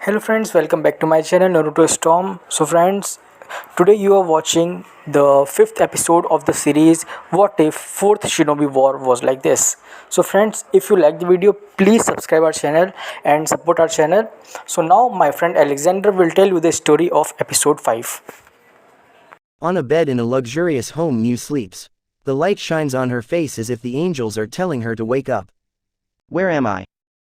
Hello friends, welcome back to my channel Naruto Storm. So friends, today you are watching the fifth episode of the series What If Fourth Shinobi War Was Like This. So friends, if you like the video, please subscribe our channel and support our channel. So now my friend Alexander will tell you the story of episode 5. On a bed in a luxurious home, Mew sleeps. The light shines on her face as if the angels are telling her to wake up. Where am I?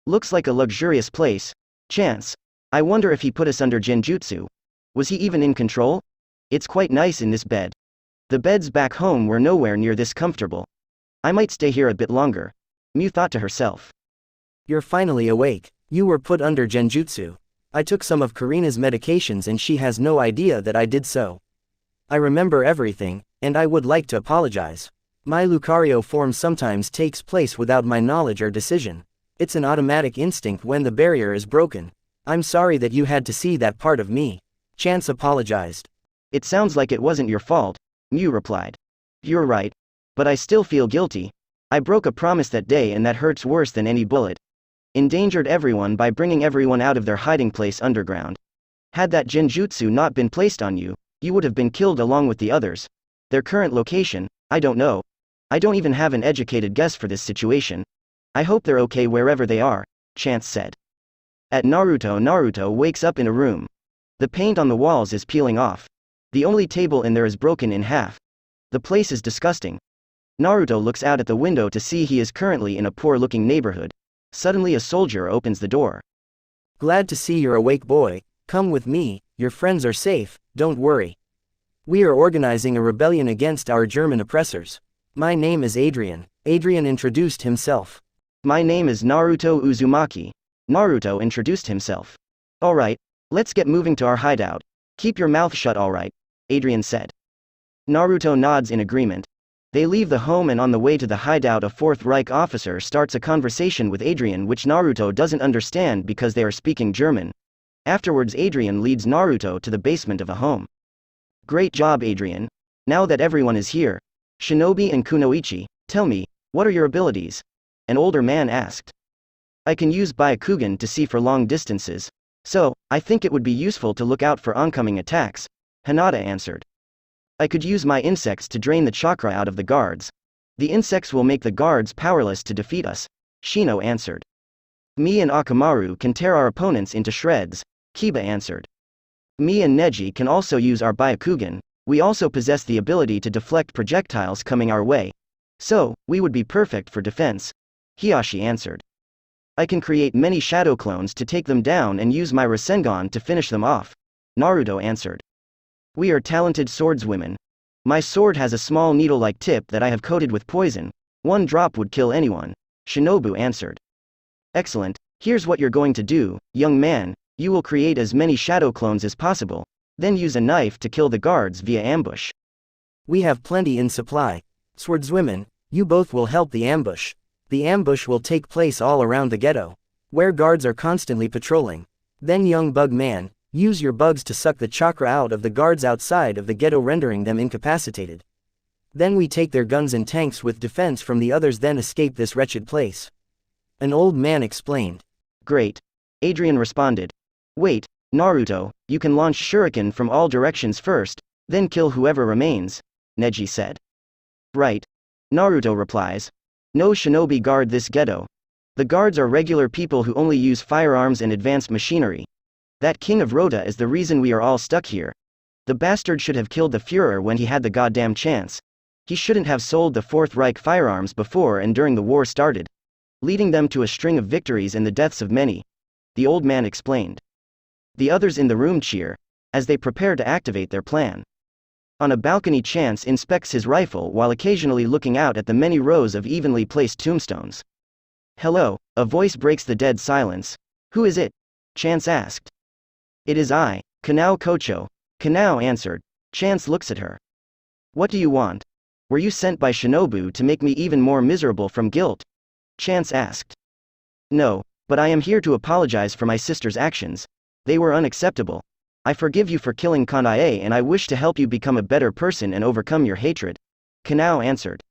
Looks like a luxurious place. Chance. I wonder if he put us under genjutsu. Was he even in control? It's quite nice in this bed. The beds back home were nowhere near this comfortable. I might stay here a bit longer. Mew thought to herself. You're finally awake. You were put under genjutsu. I took some of Karina's medications and she has no idea that I did so. I remember everything, and I would like to apologize. My Lucario form sometimes takes place without my knowledge or decision. It's an automatic instinct when the barrier is broken. I'm sorry that you had to see that part of me. Chance apologized. It sounds like it wasn't your fault, Mew replied. You're right. But I still feel guilty. I broke a promise that day and that hurts worse than any bullet. Endangered everyone by bringing everyone out of their hiding place underground. Had that genjutsu not been placed on you, you would have been killed along with the others. Their current location, I don't know. I don't even have an educated guess for this situation. I hope they're okay wherever they are, Chance said. At Naruto wakes up in a room. The paint on the walls is peeling off. The only table in there is broken in half. The place is disgusting. Naruto looks out at the window to see he is currently in a poor-looking neighborhood. Suddenly a soldier opens the door. Glad to see you're awake, boy. Come with me, your friends are safe, don't worry. We are organizing a rebellion against our German oppressors. My name is Adrian. Adrian introduced himself. My name is Naruto Uzumaki. Naruto introduced himself. Alright, let's get moving to our hideout. Keep your mouth shut, alright, Adrian said. Naruto nods in agreement. They leave the home and on the way to the hideout a Fourth Reich officer starts a conversation with Adrian which Naruto doesn't understand because they are speaking German. Afterwards Adrian leads Naruto to the basement of a home. Great job, Adrian. Now that everyone is here, Shinobi and Kunoichi, tell me, what are your abilities? An older man asked. I can use Byakugan to see for long distances. So, I think it would be useful to look out for oncoming attacks, Hinata answered. I could use my insects to drain the chakra out of the guards. The insects will make the guards powerless to defeat us, Shino answered. Me and Akamaru can tear our opponents into shreds, Kiba answered. Me and Neji can also use our Byakugan. We also possess the ability to deflect projectiles coming our way. So, we would be perfect for defense, Hiyashi answered. I can create many shadow clones to take them down and use my Rasengan to finish them off, Naruto answered. We are talented swordswomen. My sword has a small needle-like tip that I have coated with poison. One drop would kill anyone, Shinobu answered. Excellent. Here's what you're going to do, young man. You will create as many shadow clones as possible, then use a knife to kill the guards via ambush. We have plenty in supply. Swordswomen, you both will help the ambush. The ambush will take place all around the ghetto, where guards are constantly patrolling. Then young bug man, use your bugs to suck the chakra out of the guards outside of the ghetto, rendering them incapacitated. Then we take their guns and tanks with defense from the others, then escape this wretched place. An old man explained. Great. Adrian responded. Wait, Naruto, you can launch shuriken from all directions first, then kill whoever remains, Neji said. Right. Naruto replies. No shinobi guard this ghetto. The guards are regular people who only use firearms and advanced machinery. That king of Rota is the reason we are all stuck here. The bastard should have killed the Führer when he had the goddamn chance. He shouldn't have sold the Fourth Reich firearms before and during the war started, leading them to a string of victories and the deaths of many, the old man explained. The others in the room cheer, as they prepare to activate their plan. On a balcony, Chance inspects his rifle while occasionally looking out at the many rows of evenly placed tombstones. Hello, a voice breaks the dead silence. Who is it? Chance asked. It is I, Kanao Kocho, Kanao answered. Chance looks at her. What do you want? Were you sent by Shinobu to make me even more miserable from guilt? Chance asked. No, but I am here to apologize for my sister's actions. They were unacceptable. I forgive you for killing Kanae and I wish to help you become a better person and overcome your hatred, Kanao answered.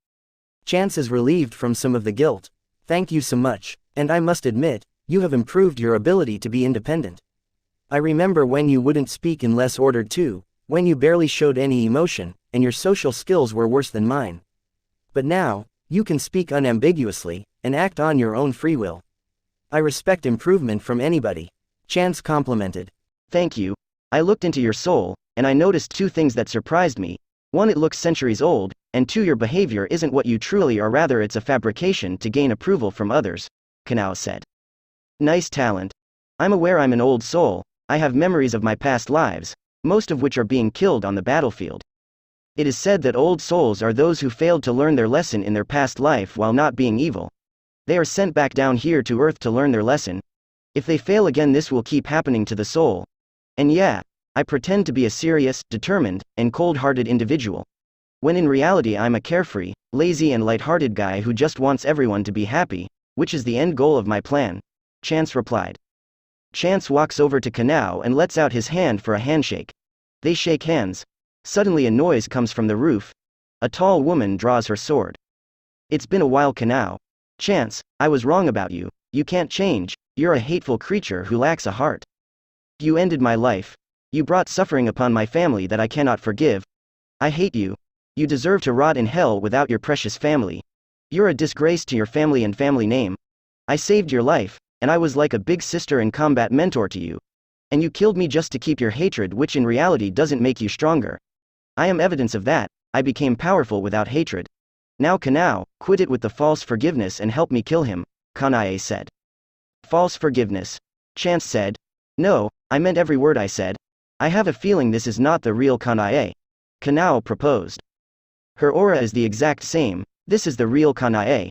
Chance is relieved from some of the guilt. Thank you so much, and I must admit, you have improved your ability to be independent. I remember when you wouldn't speak unless ordered to, when you barely showed any emotion, and your social skills were worse than mine. But now, you can speak unambiguously, and act on your own free will. I respect improvement from anybody. Chance complimented. Thank you. I looked into your soul, and I noticed two things that surprised me. One, it looks centuries old, and two, your behavior isn't what you truly are, rather it's a fabrication to gain approval from others, Kanao said. Nice talent. I'm aware I'm an old soul. I have memories of my past lives, most of which are being killed on the battlefield. It is said that old souls are those who failed to learn their lesson in their past life while not being evil. They are sent back down here to Earth to learn their lesson. If they fail again, this will keep happening to the soul. And yeah, I pretend to be a serious, determined, and cold-hearted individual, when in reality I'm a carefree, lazy and light-hearted guy who just wants everyone to be happy, which is the end goal of my plan, Chance replied. Chance walks over to Kanao and lets out his hand for a handshake. They shake hands. Suddenly a noise comes from the roof. A tall woman draws her sword. It's been a while, Kanao. Chance, I was wrong about you. You can't change. You're a hateful creature who lacks a heart. You ended my life. You brought suffering upon my family that I cannot forgive. I hate you. You deserve to rot in hell without your precious family. You're a disgrace to your family and family name. I saved your life, and I was like a big sister and combat mentor to you. And you killed me just to keep your hatred, which in reality doesn't make you stronger. I am evidence of that. I became powerful without hatred. Now Kanao, quit it with the false forgiveness and help me kill him, Kanae said. False forgiveness. Chance said. No, I meant every word I said. I have a feeling this is not the real Kanae. Kanao proposed. Her aura is the exact same. This is the real Kanae.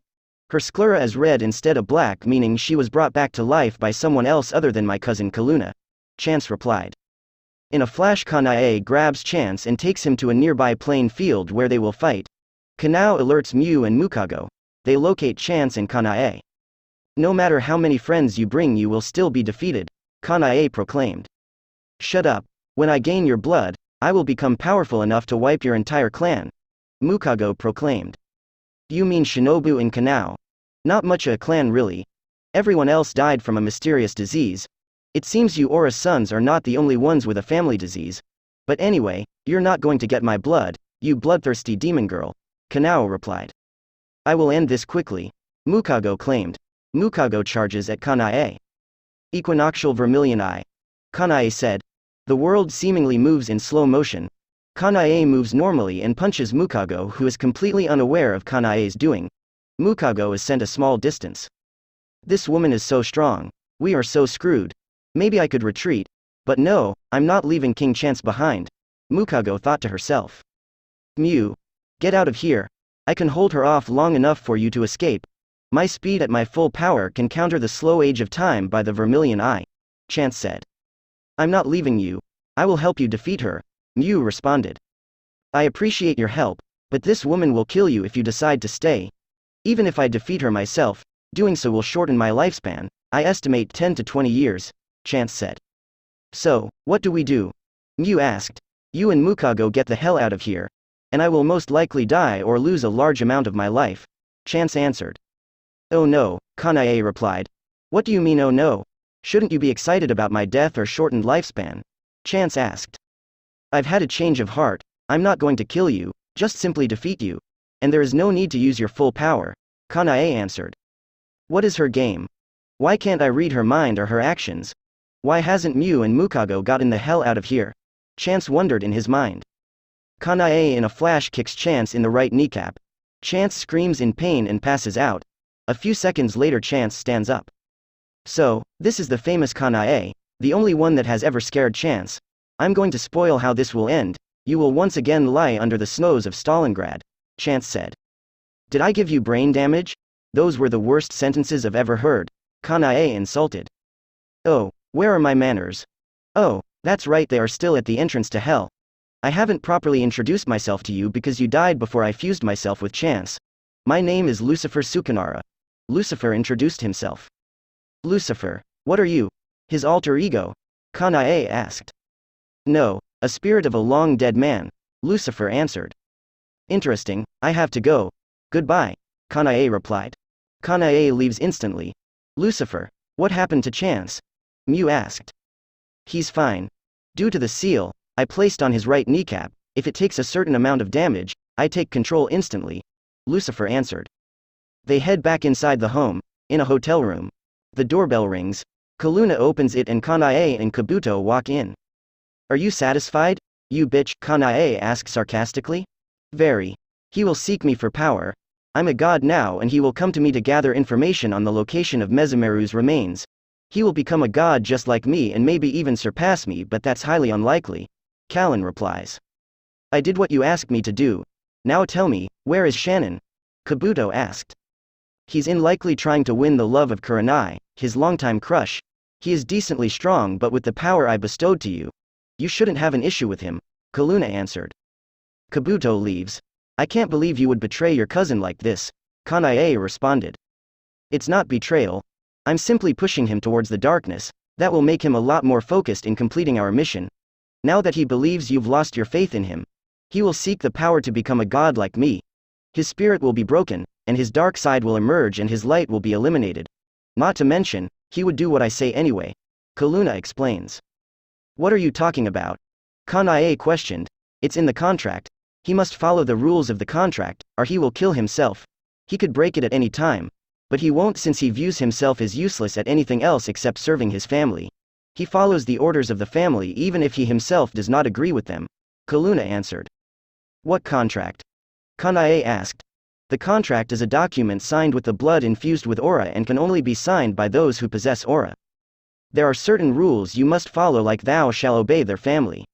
Her sclera is red instead of black, meaning she was brought back to life by someone else other than my cousin Kaluna, Chance replied. In a flash, Kanae grabs Chance and takes him to a nearby plain field where they will fight. Kanao alerts Mew and Mukago. They locate Chance and Kanae. No matter how many friends you bring, you will still be defeated, Kanae proclaimed. Shut up. When I gain your blood, I will become powerful enough to wipe your entire clan, Mukago proclaimed. You mean Shinobu and Kanao? Not much of a clan really. Everyone else died from a mysterious disease. It seems you Aura sons are not the only ones with a family disease. But anyway, you're not going to get my blood, you bloodthirsty demon girl, Kanao replied. I will end this quickly, Mukago claimed. Mukago charges at Kanae. Equinoctial vermilion eye. Kanae said. The world seemingly moves in slow motion. Kanae moves normally and punches Mukago, who is completely unaware of Kanae's doing. Mukago is sent a small distance. This woman is so strong. We are so screwed. Maybe I could retreat. But no, I'm not leaving King Chance behind, Mukago thought to herself. Mew. Get out of here. I can hold her off long enough for you to escape. My speed at my full power can counter the slow age of time by the vermilion eye, Chance said. I'm not leaving you. I will help you defeat her, Mew responded. I appreciate your help, but this woman will kill you if you decide to stay. Even if I defeat her myself, doing so will shorten my lifespan. I estimate 10 to 20 years, Chance said. So, what do we do? Mew asked. You and Mukago get the hell out of here. And I will most likely die or lose a large amount of my life, Chance answered. Oh no, Kanae replied. What do you mean oh no? Shouldn't you be excited about my death or shortened lifespan? Chance asked. I've had a change of heart. I'm not going to kill you, just simply defeat you. And there is no need to use your full power, Kanae answered. What is her game? Why can't I read her mind or her actions? Why hasn't Mew and Mukago gotten the hell out of here? Chance wondered in his mind. Kanae in a flash kicks Chance in the right kneecap. Chance screams in pain and passes out. A few seconds later Chance stands up. So, this is the famous Kanae, the only one that has ever scared Chance. I'm going to spoil how this will end. You will once again lie under the snows of Stalingrad, Chance said. Did I give you brain damage? Those were the worst sentences I've ever heard, Kanae insulted. Oh, where are my manners? Oh, that's right, they are still at the entrance to hell. I haven't properly introduced myself to you because you died before I fused myself with Chance. My name is Lucifer Sukanara. Lucifer introduced himself. Lucifer, what are you? His alter ego? Kanae asked. No, a spirit of a long dead man, Lucifer answered. Interesting, I have to go. Goodbye, Kanae replied. Kanae leaves instantly. Lucifer, what happened to Chance? Mew asked. He's fine. Due to the seal I placed on his right kneecap, if it takes a certain amount of damage, I take control instantly, Lucifer answered. They head back inside the home, in a hotel room. The doorbell rings. Kaluna opens it and Kanae and Kabuto walk in. Are you satisfied, you bitch? Kanae asks sarcastically. Very. He will seek me for power. I'm a god now and he will come to me to gather information on the location of Mezumeru's remains. He will become a god just like me and maybe even surpass me, but that's highly unlikely. Callan replies. I did what you asked me to do. Now tell me, where is Shannon? Kabuto asked. He's likely trying to win the love of Kurenai, his longtime crush. He is decently strong, but with the power I bestowed to you, you shouldn't have an issue with him, Kaluna answered. Kabuto leaves. I can't believe you would betray your cousin like this, Kanae responded. It's not betrayal. I'm simply pushing him towards the darkness. That will make him a lot more focused in completing our mission. Now that he believes you've lost your faith in him, he will seek the power to become a god like me. His spirit will be broken, and his dark side will emerge and his light will be eliminated. Not to mention, he would do what I say anyway, Kaluna explains. What are you talking about? Kanae questioned. It's in the contract. He must follow the rules of the contract, or he will kill himself. He could break it at any time, but he won't since he views himself as useless at anything else except serving his family. He follows the orders of the family even if he himself does not agree with them, Kaluna answered. What contract? Kanae asked. The contract is a document signed with the blood infused with aura and can only be signed by those who possess aura. There are certain rules you must follow, like thou shalt obey their family.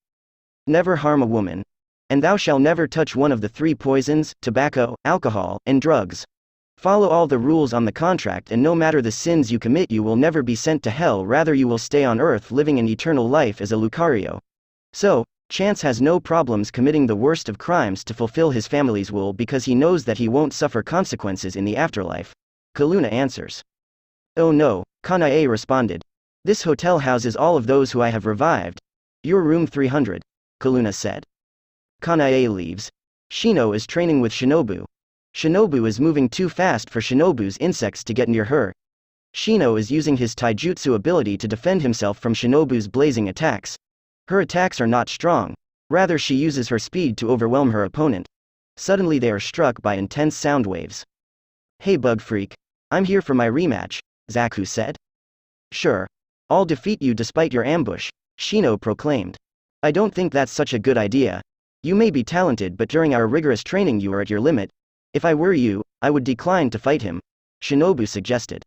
Never harm a woman. And thou shalt never touch one of the 3 poisons, tobacco, alcohol, and drugs. Follow all the rules on the contract and no matter the sins you commit you will never be sent to hell, rather you will stay on earth living an eternal life as a Lucario. So, Chance has no problems committing the worst of crimes to fulfill his family's will because he knows that he won't suffer consequences in the afterlife. Kaluna answers. Oh no, Kanae responded. This hotel houses all of those who I have revived. Your room 300, Kaluna said. Kanae leaves. Shino is training with Shinobu. Shinobu is moving too fast for Shinobu's insects to get near her. Shino is using his taijutsu ability to defend himself from Shinobu's blazing attacks. Her attacks are not strong, rather she uses her speed to overwhelm her opponent. Suddenly they are struck by intense sound waves. Hey bug freak, I'm here for my rematch, Zaku said. Sure. I'll defeat you despite your ambush, Shino proclaimed. I don't think that's such a good idea. You may be talented but during our rigorous training you are at your limit. If I were you, I would decline to fight him, Shinobu suggested.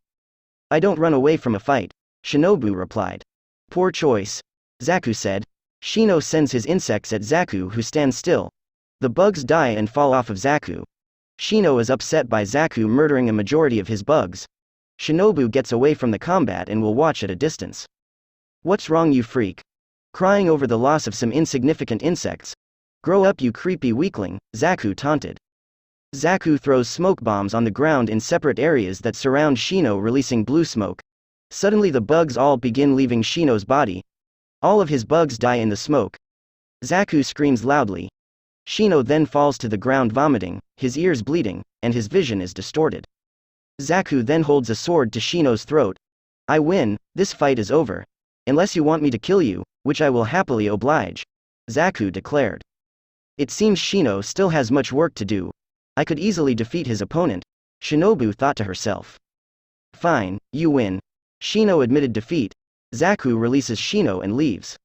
I don't run away from a fight, Shinobu replied. Poor choice, Zaku said. Shino sends his insects at Zaku who stands still. The bugs die and fall off of Zaku. Shino is upset by Zaku murdering a majority of his bugs. Shinobu gets away from the combat and will watch at a distance. What's wrong you freak? Crying over the loss of some insignificant insects? Grow up you creepy weakling, Zaku taunted. Zaku throws smoke bombs on the ground in separate areas that surround Shino, releasing blue smoke. Suddenly the bugs all begin leaving Shino's body. All of his bugs die in the smoke. Zaku screams loudly. Shino then falls to the ground vomiting, his ears bleeding, and his vision is distorted. Zaku then holds a sword to Shino's throat. I win, this fight is over. Unless you want me to kill you, which I will happily oblige, Zaku declared. It seems Shino still has much work to do. I could easily defeat his opponent, Shinobu thought to herself. Fine, you win. Shino admitted defeat. Zaku releases Shino and leaves.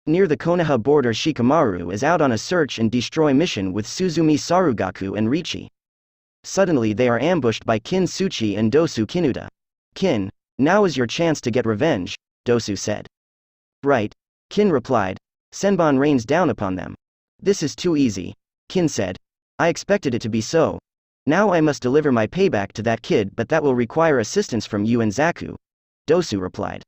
Near the Konoha border, Shikamaru is out on a search and destroy mission with Suzumi Sarugaku and Richi. Suddenly they are ambushed by Kin Suchi and Dosu Kinuta. Kin, now is your chance to get revenge, Dosu said. Right, Kin replied. Senbon rains down upon them. This is too easy, Kin said. I expected it to be so. Now I must deliver my payback to that kid, but that will require assistance from you and Zaku, Dosu replied.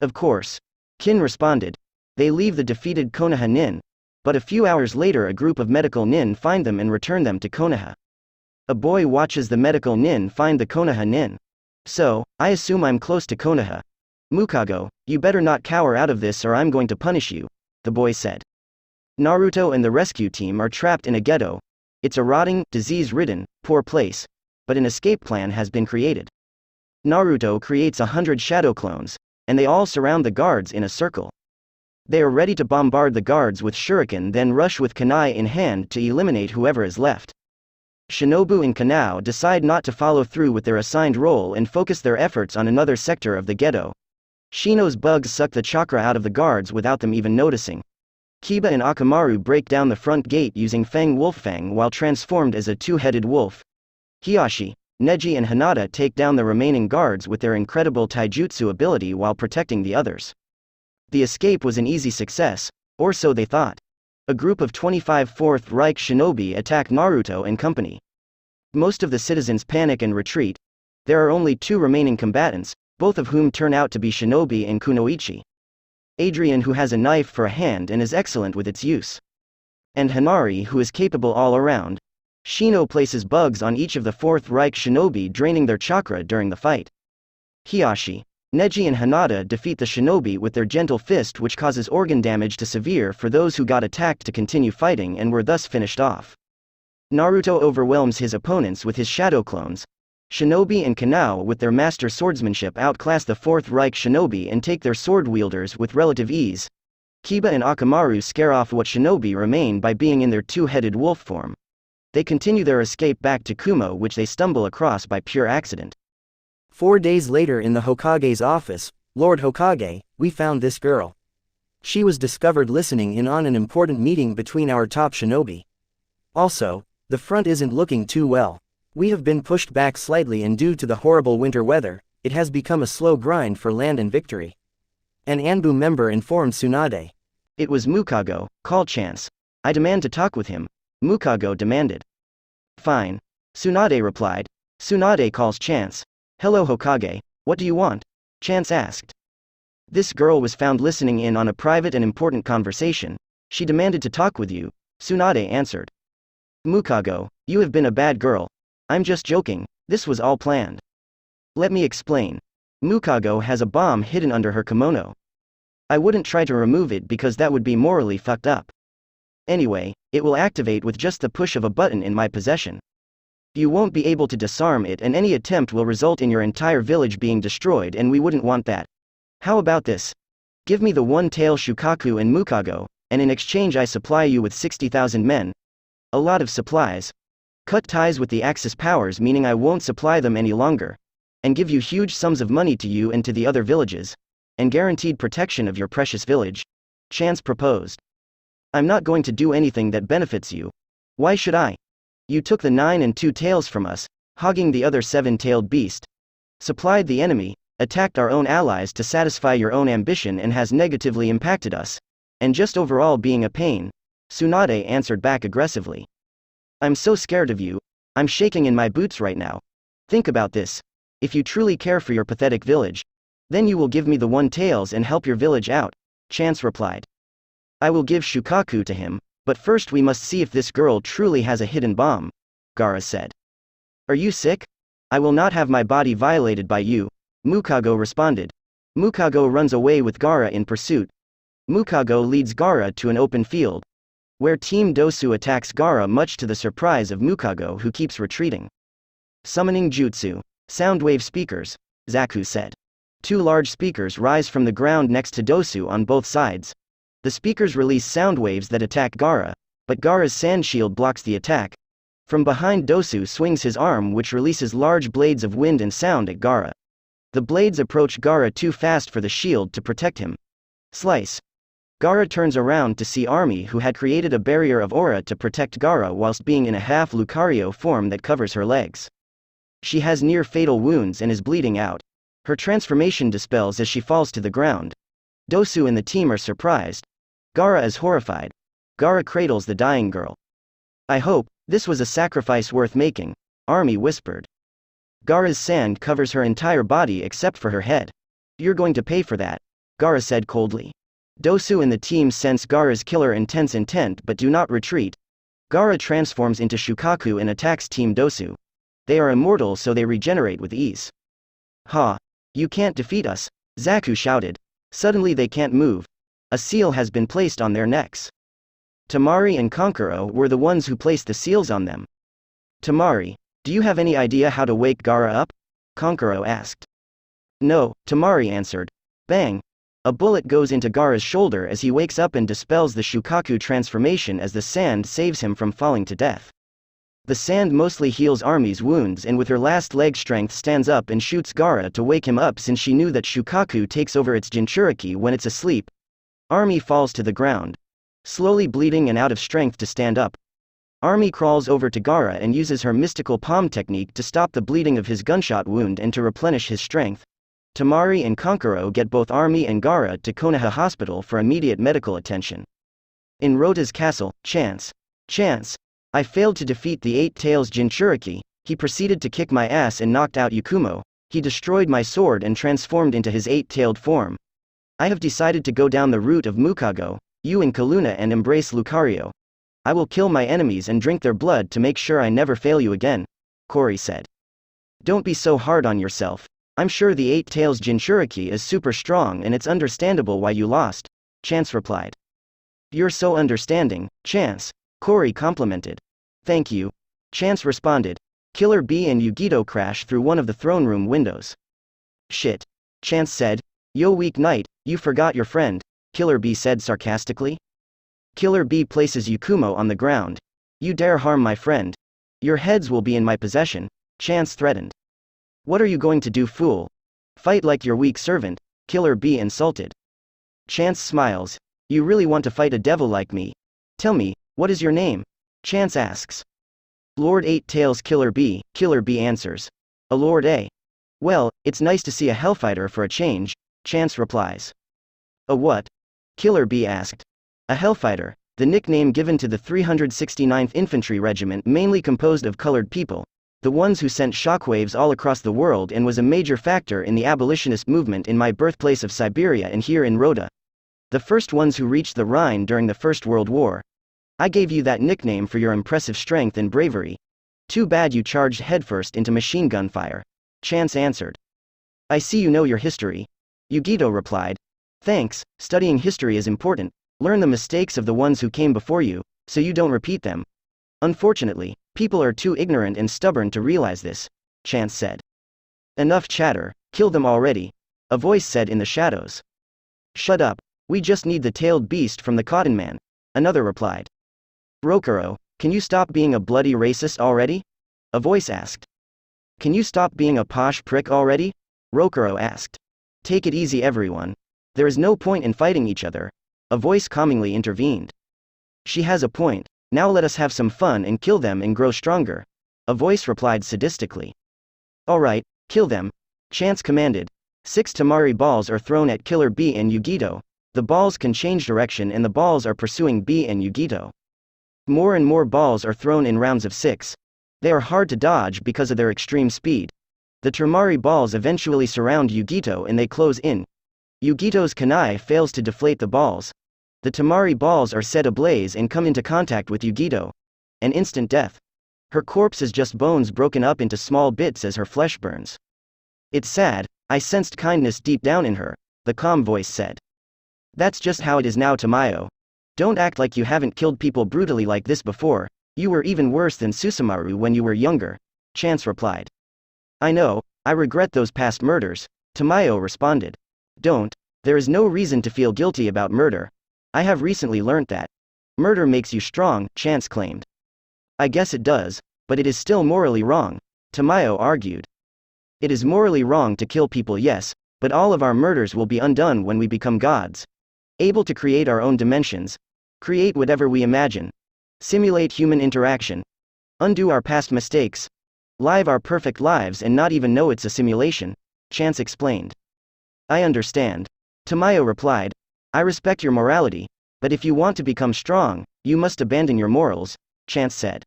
Of course, Kin responded. They leave the defeated Konoha Nin, but a few hours later a group of medical Nin find them and return them to Konoha. A boy watches the medical Nin find the Konoha Nin. So, I assume I'm close to Konoha. Mukago, you better not cower out of this or I'm going to punish you, the boy said. Naruto and the rescue team are trapped in a ghetto. It's a rotting, disease-ridden, poor place, but an escape plan has been created. Naruto creates 100 shadow clones, and they all surround the guards in a circle. They are ready to bombard the guards with shuriken, then rush with kunai in hand to eliminate whoever is left. Shinobu and Kanao decide not to follow through with their assigned role and focus their efforts on another sector of the ghetto. Shino's bugs suck the chakra out of the guards without them even noticing. Kiba and Akamaru break down the front gate using Fang Wolffang while transformed as a two-headed wolf. Hiyashi, Neji and Hinata take down the remaining guards with their incredible taijutsu ability while protecting the others. The escape was an easy success, or so they thought. A group of 25 Fourth Reich shinobi attack Naruto and company. Most of the citizens panic and retreat. There are only 2 remaining combatants, both of whom turn out to be Shinobi and Kunoichi. Adrian, who has a knife for a hand and is excellent with its use. And Hanari, who is capable all around. Shino places bugs on each of the Fourth Reich shinobi, draining their chakra during the fight. Hiyashi, Neji and Hinata defeat the shinobi with their gentle fist, which causes organ damage to severe for those who got attacked to continue fighting and were thus finished off. Naruto overwhelms his opponents with his shadow clones. Shinobi and Kanao with their master swordsmanship outclass the Fourth Reich shinobi and take their sword wielders with relative ease. Kiba and Akamaru scare off what shinobi remain by being in their two-headed wolf form. They continue their escape back to Kumo, which they stumble across by pure accident. 4 days later in the Hokage's office, Lord Hokage, we found this girl. She was discovered listening in on an important meeting between our top shinobi. Also, the front isn't looking too well. We have been pushed back slightly, and due to the horrible winter weather, it has become a slow grind for land and victory. An Anbu member informed Tsunade. It was Mukago. Call Chance. I demand to talk with him, Mukago demanded. Fine. Tsunade replied. Tsunade calls Chance. Hello Hokage, what do you want? Chance asked. This girl was found listening in on a private and important conversation. She demanded to talk with you, Tsunade answered. Mukago, you have been a bad girl. I'm just joking, this was all planned. Let me explain. Mukago has a bomb hidden under her kimono. I wouldn't try to remove it because that would be morally fucked up. Anyway, it will activate with just the push of a button in my possession. You won't be able to disarm it, and any attempt will result in your entire village being destroyed, and we wouldn't want that. How about this? Give me the one-tail Shukaku and Mukago, and in exchange I supply you with 60,000 men. A lot of supplies. Cut ties with the Axis Powers, meaning I won't supply them any longer. And give you huge sums of money to you and to the other villages. And guaranteed protection of your precious village. Chance proposed. I'm not going to do anything that benefits you. Why should I? You took the 9 and 2 tails from us, hogging the other 7-tailed beast. Supplied the enemy, attacked our own allies to satisfy your own ambition, and has negatively impacted us. And just overall being a pain. Tsunade answered back aggressively. I'm so scared of you. I'm shaking in my boots right now. Think about this. If you truly care for your pathetic village, then you will give me the 1 tails and help your village out, Chance replied. I will give Shukaku to him, but first we must see if this girl truly has a hidden bomb, Gaara said. Are you sick? I will not have my body violated by you, Mukago responded. Mukago runs away with Gaara in pursuit. Mukago leads Gaara to an open field, where Team Dosu attacks Gaara, much to the surprise of Mukago, who keeps retreating. Summoning Jutsu. Soundwave speakers, Zaku said. 2 large speakers rise from the ground next to Dosu on both sides. The speakers release sound waves that attack Gaara, but Gaara's sand shield blocks the attack. From behind, Dosu swings his arm, which releases large blades of wind and sound at Gaara. The blades approach Gaara too fast for the shield to protect him. Slice. Gaara turns around to see Army, who had created a barrier of aura to protect Gaara whilst being in a half Lucario form that covers her legs. She has near-fatal wounds and is bleeding out. Her transformation dispels as she falls to the ground. Dosu and the team are surprised. Gaara is horrified. Gaara cradles the dying girl. I hope this was a sacrifice worth making, Army whispered. Gaara's sand covers her entire body except for her head. You're going to pay for that, Gaara said coldly. Dosu and the team sense Gaara's killer intense intent but do not retreat. Gaara transforms into Shukaku and attacks Team Dosu. They are immortal, so they regenerate with ease. Ha! You can't defeat us, Zaku shouted. Suddenly they can't move. A seal has been placed on their necks. Tamari and Konkuro were the ones who placed the seals on them. Tamari, do you have any idea how to wake Gaara up? Konkuro asked. No, Tamari answered. Bang! A bullet goes into Gaara's shoulder as he wakes up and dispels the Shukaku transformation as the sand saves him from falling to death. The sand mostly heals Army's wounds, and with her last leg strength stands up and shoots Gaara to wake him up since she knew that Shukaku takes over its Jinchuriki when it's asleep. Army falls to the ground, slowly bleeding and out of strength to stand up. Army crawls over to Gaara and uses her mystical palm technique to stop the bleeding of his gunshot wound and to replenish his strength. Tamari and Kankuro get both Army and Gaara to Konoha Hospital for immediate medical attention. In Rota's castle, Chance, I failed to defeat the Eight Tails Jinchuriki. He proceeded to kick my ass and knocked out Yakumo. He destroyed my sword and transformed into his eight-tailed form. I have decided to go down the route of Mukago, you and Kaluna, and embrace Lucario. I will kill my enemies and drink their blood to make sure I never fail you again, Kori said. Don't be so hard on yourself. I'm sure the Eight Tails Jinchuriki is super strong and it's understandable why you lost, Chance replied. You're so understanding, Chance, Kori complimented. Thank you, Chance responded. Killer Bee and Yugito crash through one of the throne room windows. Shit, Chance said. Yo, weak knight, you forgot your friend, Killer Bee said sarcastically. Killer Bee places Yakumo on the ground. You dare harm my friend. Your heads will be in my possession, Chance threatened. What are you going to do, fool? Fight like your weak servant, Killer Bee insulted. Chance smiles. You really want to fight a devil like me? Tell me, what is your name? Chance asks. Lord Eight Tails Killer Bee answers. A Lord A. Well, it's nice to see a hellfighter for a change, Chance replies. A what? Killer Bee asked. A hellfighter, the nickname given to the 369th Infantry Regiment, mainly composed of colored people, the ones who sent shockwaves all across the world and was a major factor in the abolitionist movement in my birthplace of Siberia and here in Rota. The first ones who reached the Rhine during the First World War. I gave you that nickname for your impressive strength and bravery. Too bad you charged headfirst into machine gun fire, Chance answered. I see you know your history, Yugito replied. Thanks, studying history is important. Learn the mistakes of the ones who came before you, so you don't repeat them. Unfortunately, people are too ignorant and stubborn to realize this, Chance said. Enough chatter, kill them already, a voice said in the shadows. Shut up, we just need the tailed beast from the Cotton Man, another replied. Rokuro, can you stop being a bloody racist already? A voice asked. Can you stop being a posh prick already? Rokuro asked. Take it easy everyone. There is no point in fighting each other, a voice calmingly intervened. She has a point, now let us have some fun and kill them and grow stronger, a voice replied sadistically. Alright, kill them, Chance commanded. 6 Tamari balls are thrown at Killer Bee and Yugito. The balls can change direction and the balls are pursuing Bee and Yugito. More and more balls are thrown in rounds of 6. They are hard to dodge because of their extreme speed. The Tamari balls eventually surround Yugito and they close in. Yugito's kunai fails to deflate the balls. The Tamari balls are set ablaze and come into contact with Yugito. An instant death. Her corpse is just bones broken up into small bits as her flesh burns. It's sad, I sensed kindness deep down in her, the calm voice said. That's just how it is now, Tamayo. Don't act like you haven't killed people brutally like this before. You were even worse than Susumaru when you were younger, Chance replied. I know, I regret those past murders, Tamayo responded. Don't. There is no reason to feel guilty about murder. I have recently learnt that. Murder makes you strong, Chance claimed. I guess it does, but it is still morally wrong, Tamayo argued. It is morally wrong to kill people, yes, but all of our murders will be undone when we become gods. Able to create our own dimensions. Create whatever we imagine. Simulate human interaction. Undo our past mistakes. Live our perfect lives and not even know it's a simulation, Chance explained. I understand. Tamayo replied. I respect your morality, but if you want to become strong, you must abandon your morals, Chance said.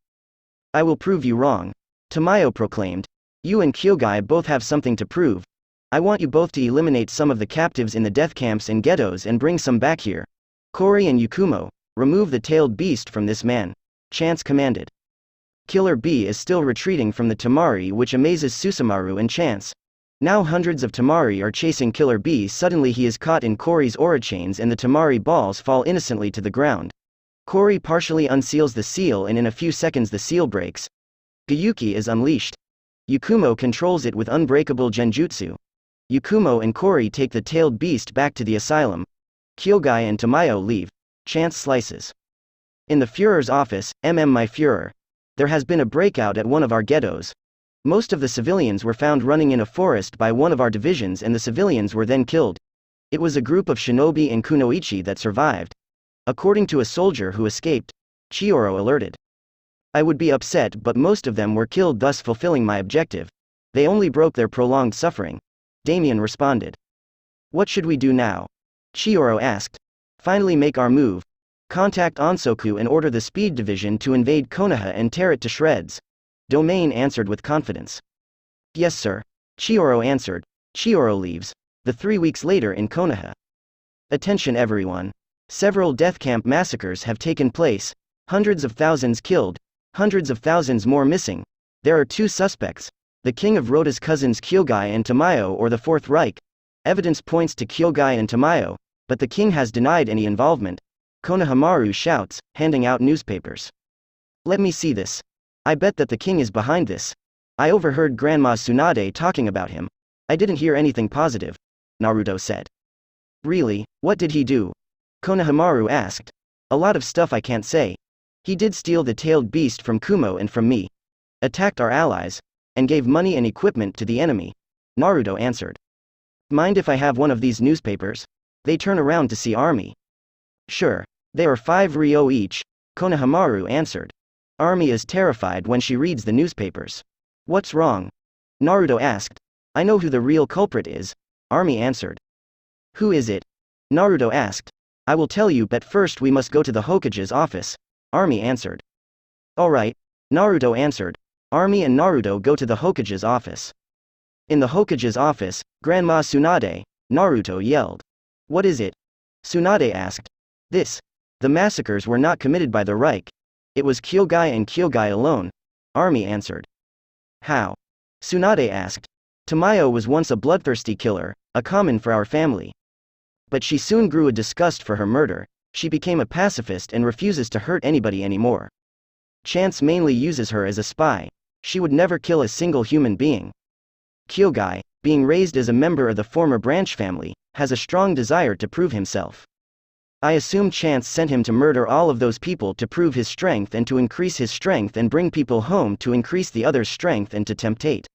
I will prove you wrong, Tamayo proclaimed. You and Kyogai both have something to prove. I want you both to eliminate some of the captives in the death camps and ghettos and bring some back here. Kori and Yakumo, remove the tailed beast from this man, Chance commanded. Killer Bee is still retreating from the Tamari, which amazes Susumaru and Chance. Now hundreds of Tamari are chasing Killer Bee. Suddenly he is caught in Kori's aura chains and the Tamari balls fall innocently to the ground. Kori partially unseals the seal and in a few seconds the seal breaks. Gyuki is unleashed. Yakumo controls it with unbreakable genjutsu. Yakumo and Kori take the tailed beast back to the asylum. Kyogai and Tamayo leave. Chance slices. In the Führer's office, My Führer. There has been a breakout at one of our ghettos. Most of the civilians were found running in a forest by one of our divisions and the civilians were then killed. It was a group of shinobi and kunoichi that survived. According to a soldier who escaped, Chihiro alerted. I would be upset but most of them were killed, thus fulfilling my objective. They only broke their prolonged suffering. Damien responded. What should we do now? Chihiro asked. Finally make our move. Contact Onsoku and order the Speed Division to invade Konoha and tear it to shreds. Domain answered with confidence. Yes sir. Chihiro answered. Chihiro leaves. The 3 weeks later in Konoha. Attention everyone. Several death camp massacres have taken place. Hundreds of thousands killed. Hundreds of thousands more missing. There are 2 suspects. The king of Rota's cousins Kyogai and Tamayo or the Fourth Reich. Evidence points to Kyogai and Tamayo, but the king has denied any involvement. Konohamaru shouts, handing out newspapers. Let me see this. I bet that the king is behind this. I overheard Grandma Tsunade talking about him. I didn't hear anything positive. Naruto said. Really, what did he do? Konohamaru asked. A lot of stuff I can't say. He did steal the tailed beast from Kumo and from me. Attacked our allies. And gave money and equipment to the enemy. Naruto answered. Mind if I have one of these newspapers? They turn around to see army. Sure. They are 5 ryo each. Konohamaru answered. Army is terrified when she reads the newspapers. What's wrong? Naruto asked. I know who the real culprit is. Army answered. Who is it? Naruto asked. I will tell you but first we must go to the Hokage's office. Army answered. Alright. Naruto answered. Army and Naruto go to the Hokage's office. In the Hokage's office, Grandma Tsunade, Naruto yelled. What is it? Tsunade asked. This. The massacres were not committed by the Reich. It was Kyogai and Kyogai alone. Army answered. How? Tsunade asked. Tamayo was once a bloodthirsty killer, a common for our family. But she soon grew a disgust for her murder. She became a pacifist and refuses to hurt anybody anymore. Chance mainly uses her as a spy. She would never kill a single human being. Kyogai, being raised as a member of the former branch family, has a strong desire to prove himself. I assume Chance sent him to murder all of those people to prove his strength and to increase his strength and bring people home to increase the other's strength and to temptate.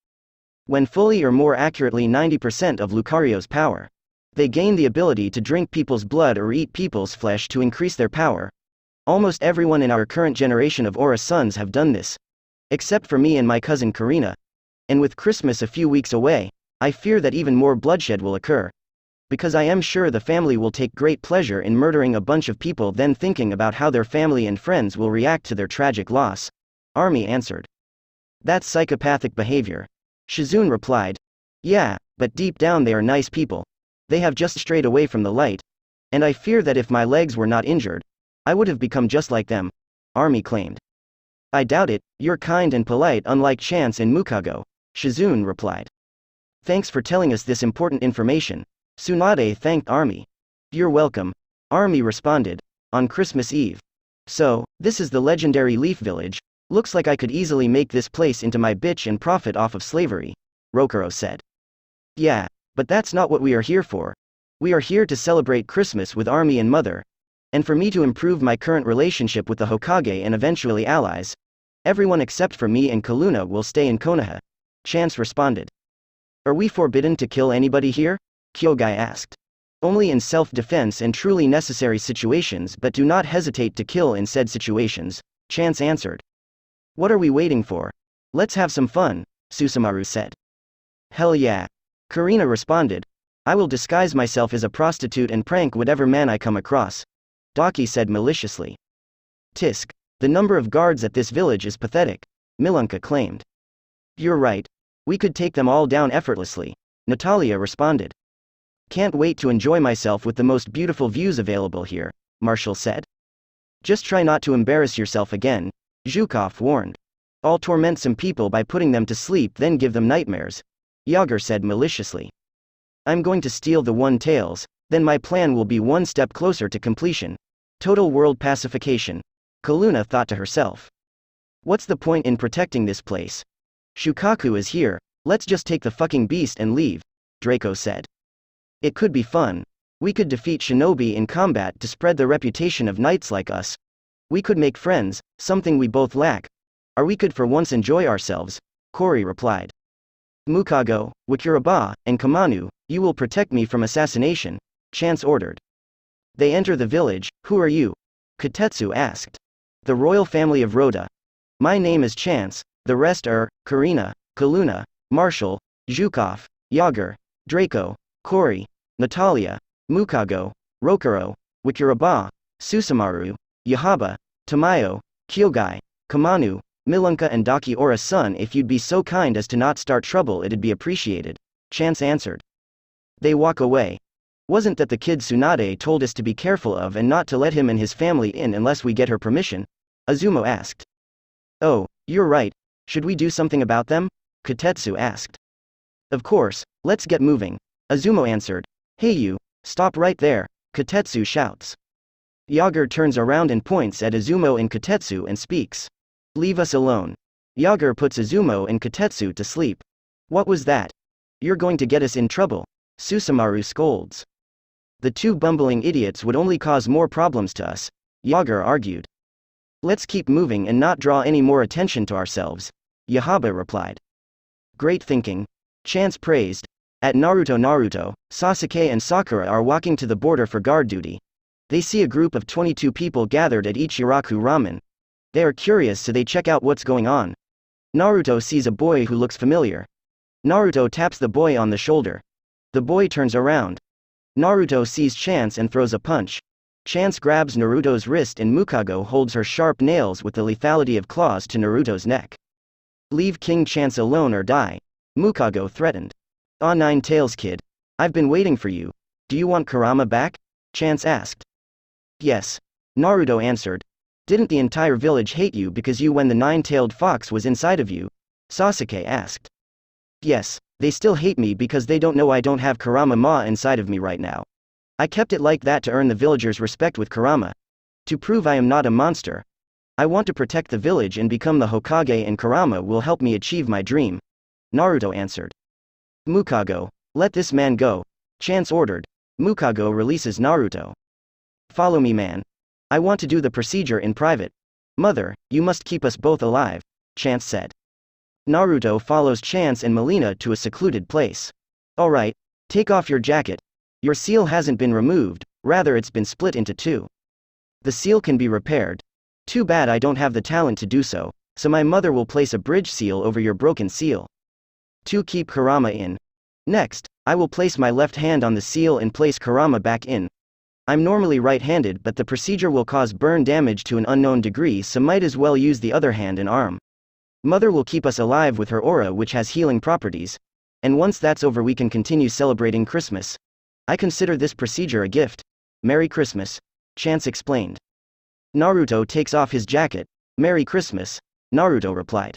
When fully or more accurately 90% of Lucario's power. They gain the ability to drink people's blood or eat people's flesh to increase their power. Almost everyone in our current generation of Aura sons have done this. Except for me and my cousin Karina. And with Christmas a few weeks away, I fear that even more bloodshed will occur. Because I am sure the family will take great pleasure in murdering a bunch of people then thinking about how their family and friends will react to their tragic loss. Army answered. That's psychopathic behavior. Shizune replied. Yeah, but deep down they are nice people. They have just strayed away from the light. And I fear that if my legs were not injured, I would have become just like them. Army claimed. I doubt it, you're kind and polite unlike Chance and Mukago. Shizune replied. Thanks for telling us this important information. Tsunade thanked Army. You're welcome. Army responded. On Christmas Eve. So, this is the legendary Leaf Village. Looks like I could easily make this place into my bitch and profit off of slavery. Rokuro said. Yeah, but that's not what we are here for. We are here to celebrate Christmas with Army and Mother. And for me to improve my current relationship with the Hokage and eventually allies. Everyone except for me and Kaluna will stay in Konoha. Chance responded. Are we forbidden to kill anybody here? Kyogai asked. Only in self-defense and truly necessary situations, but do not hesitate to kill in said situations, Chance answered. What are we waiting for? Let's have some fun, Susumaru said. Hell yeah. Karina responded. I will disguise myself as a prostitute and prank whatever man I come across. Daki said maliciously. Tisk. The number of guards at this village is pathetic, Milunka claimed. You're right. We could take them all down effortlessly, Natalia responded. Can't wait to enjoy myself with the most beautiful views available here, Marshall said. Just try not to embarrass yourself again, Zhukov warned. I'll torment some people by putting them to sleep then give them nightmares, Yager said maliciously. I'm going to steal the One Tails, then my plan will be one step closer to completion. Total world pacification. Kaluna thought to herself. What's the point in protecting this place? Shukaku is here, let's just take the fucking beast and leave. Draco said. It could be fun. We could defeat shinobi in combat to spread the reputation of knights like us. We could make friends, something we both lack. Or we could for once enjoy ourselves, Kori replied. Mukago, Wakuraba, and Kamanu, you will protect me from assassination, Chance ordered. They enter the village. Who are you? Kotetsu asked. The royal family of Rhoda. My name is Chance, the rest are Karina, Kaluna, Marshall, Zhukov, Yager, Draco, Kori, Natalia, Mukago, Rokuro, Wakuraba, Susumaru, Yahaba, Tamayo, Kyogai, Kamanu, Milunka and Dakiora-san. If you'd be so kind as to not start trouble it'd be appreciated, Chance answered. They walk away. Wasn't that the kid Tsunade told us to be careful of and not to let him and his family in unless we get her permission? Azumo asked. Oh, you're right. Should we do something about them? Kotetsu asked. Of course, let's get moving, Azumo answered. Hey you, stop right there, Kotetsu shouts. Yager turns around and points at Azumo and Kotetsu and speaks. Leave us alone. Yager puts Azumo and Kotetsu to sleep. What was that? You're going to get us in trouble, Susumaru scolds. The two bumbling idiots would only cause more problems to us, Yager argued. Let's keep moving and not draw any more attention to ourselves, Yahaba replied. Great thinking, Chance praised. At Naruto, Sasuke and Sakura are walking to the border for guard duty. They see a group of 22 people gathered at Ichiraku Ramen. They are curious so they check out what's going on. Naruto sees a boy who looks familiar. Naruto taps the boy on the shoulder. The boy turns around. Naruto sees Chance and throws a punch. Chance grabs Naruto's wrist and Mukago holds her sharp nails with the lethality of claws to Naruto's neck. Leave King Chance alone or die, Mukago threatened. Aw, Nine Tails kid. I've been waiting for you. Do you want Kurama back? Chance asked. Yes, Naruto answered. Didn't the entire village hate you because you when the nine-tailed fox was inside of you? Sasuke asked. Yes, they still hate me because they don't know I don't have Kurama Ma inside of me right now. I kept it like that to earn the villagers' respect with Kurama. To prove I am not a monster. I want to protect the village and become the Hokage, and Kurama will help me achieve my dream, Naruto answered. Mukago, let this man go, Chance ordered. Mukago releases Naruto. Follow me, man. I want to do the procedure in private. Mother, you must keep us both alive, Chance said. Naruto follows Chance and Melina to a secluded place. Alright, take off your jacket. Your seal hasn't been removed, rather it's been split into two. The seal can be repaired. Too bad I don't have the talent to do so, so my mother will place a bridge seal over your broken seal. To keep Kurama in. Next, I will place my left hand on the seal and place Kurama back in. I'm normally right-handed, but the procedure will cause burn damage to an unknown degree, so might as well use the other hand and arm. Mother will keep us alive with her aura, which has healing properties. And once that's over we can continue celebrating Christmas. I consider this procedure a gift. Merry Christmas, Chance explained. Naruto takes off his jacket. Merry Christmas, Naruto replied.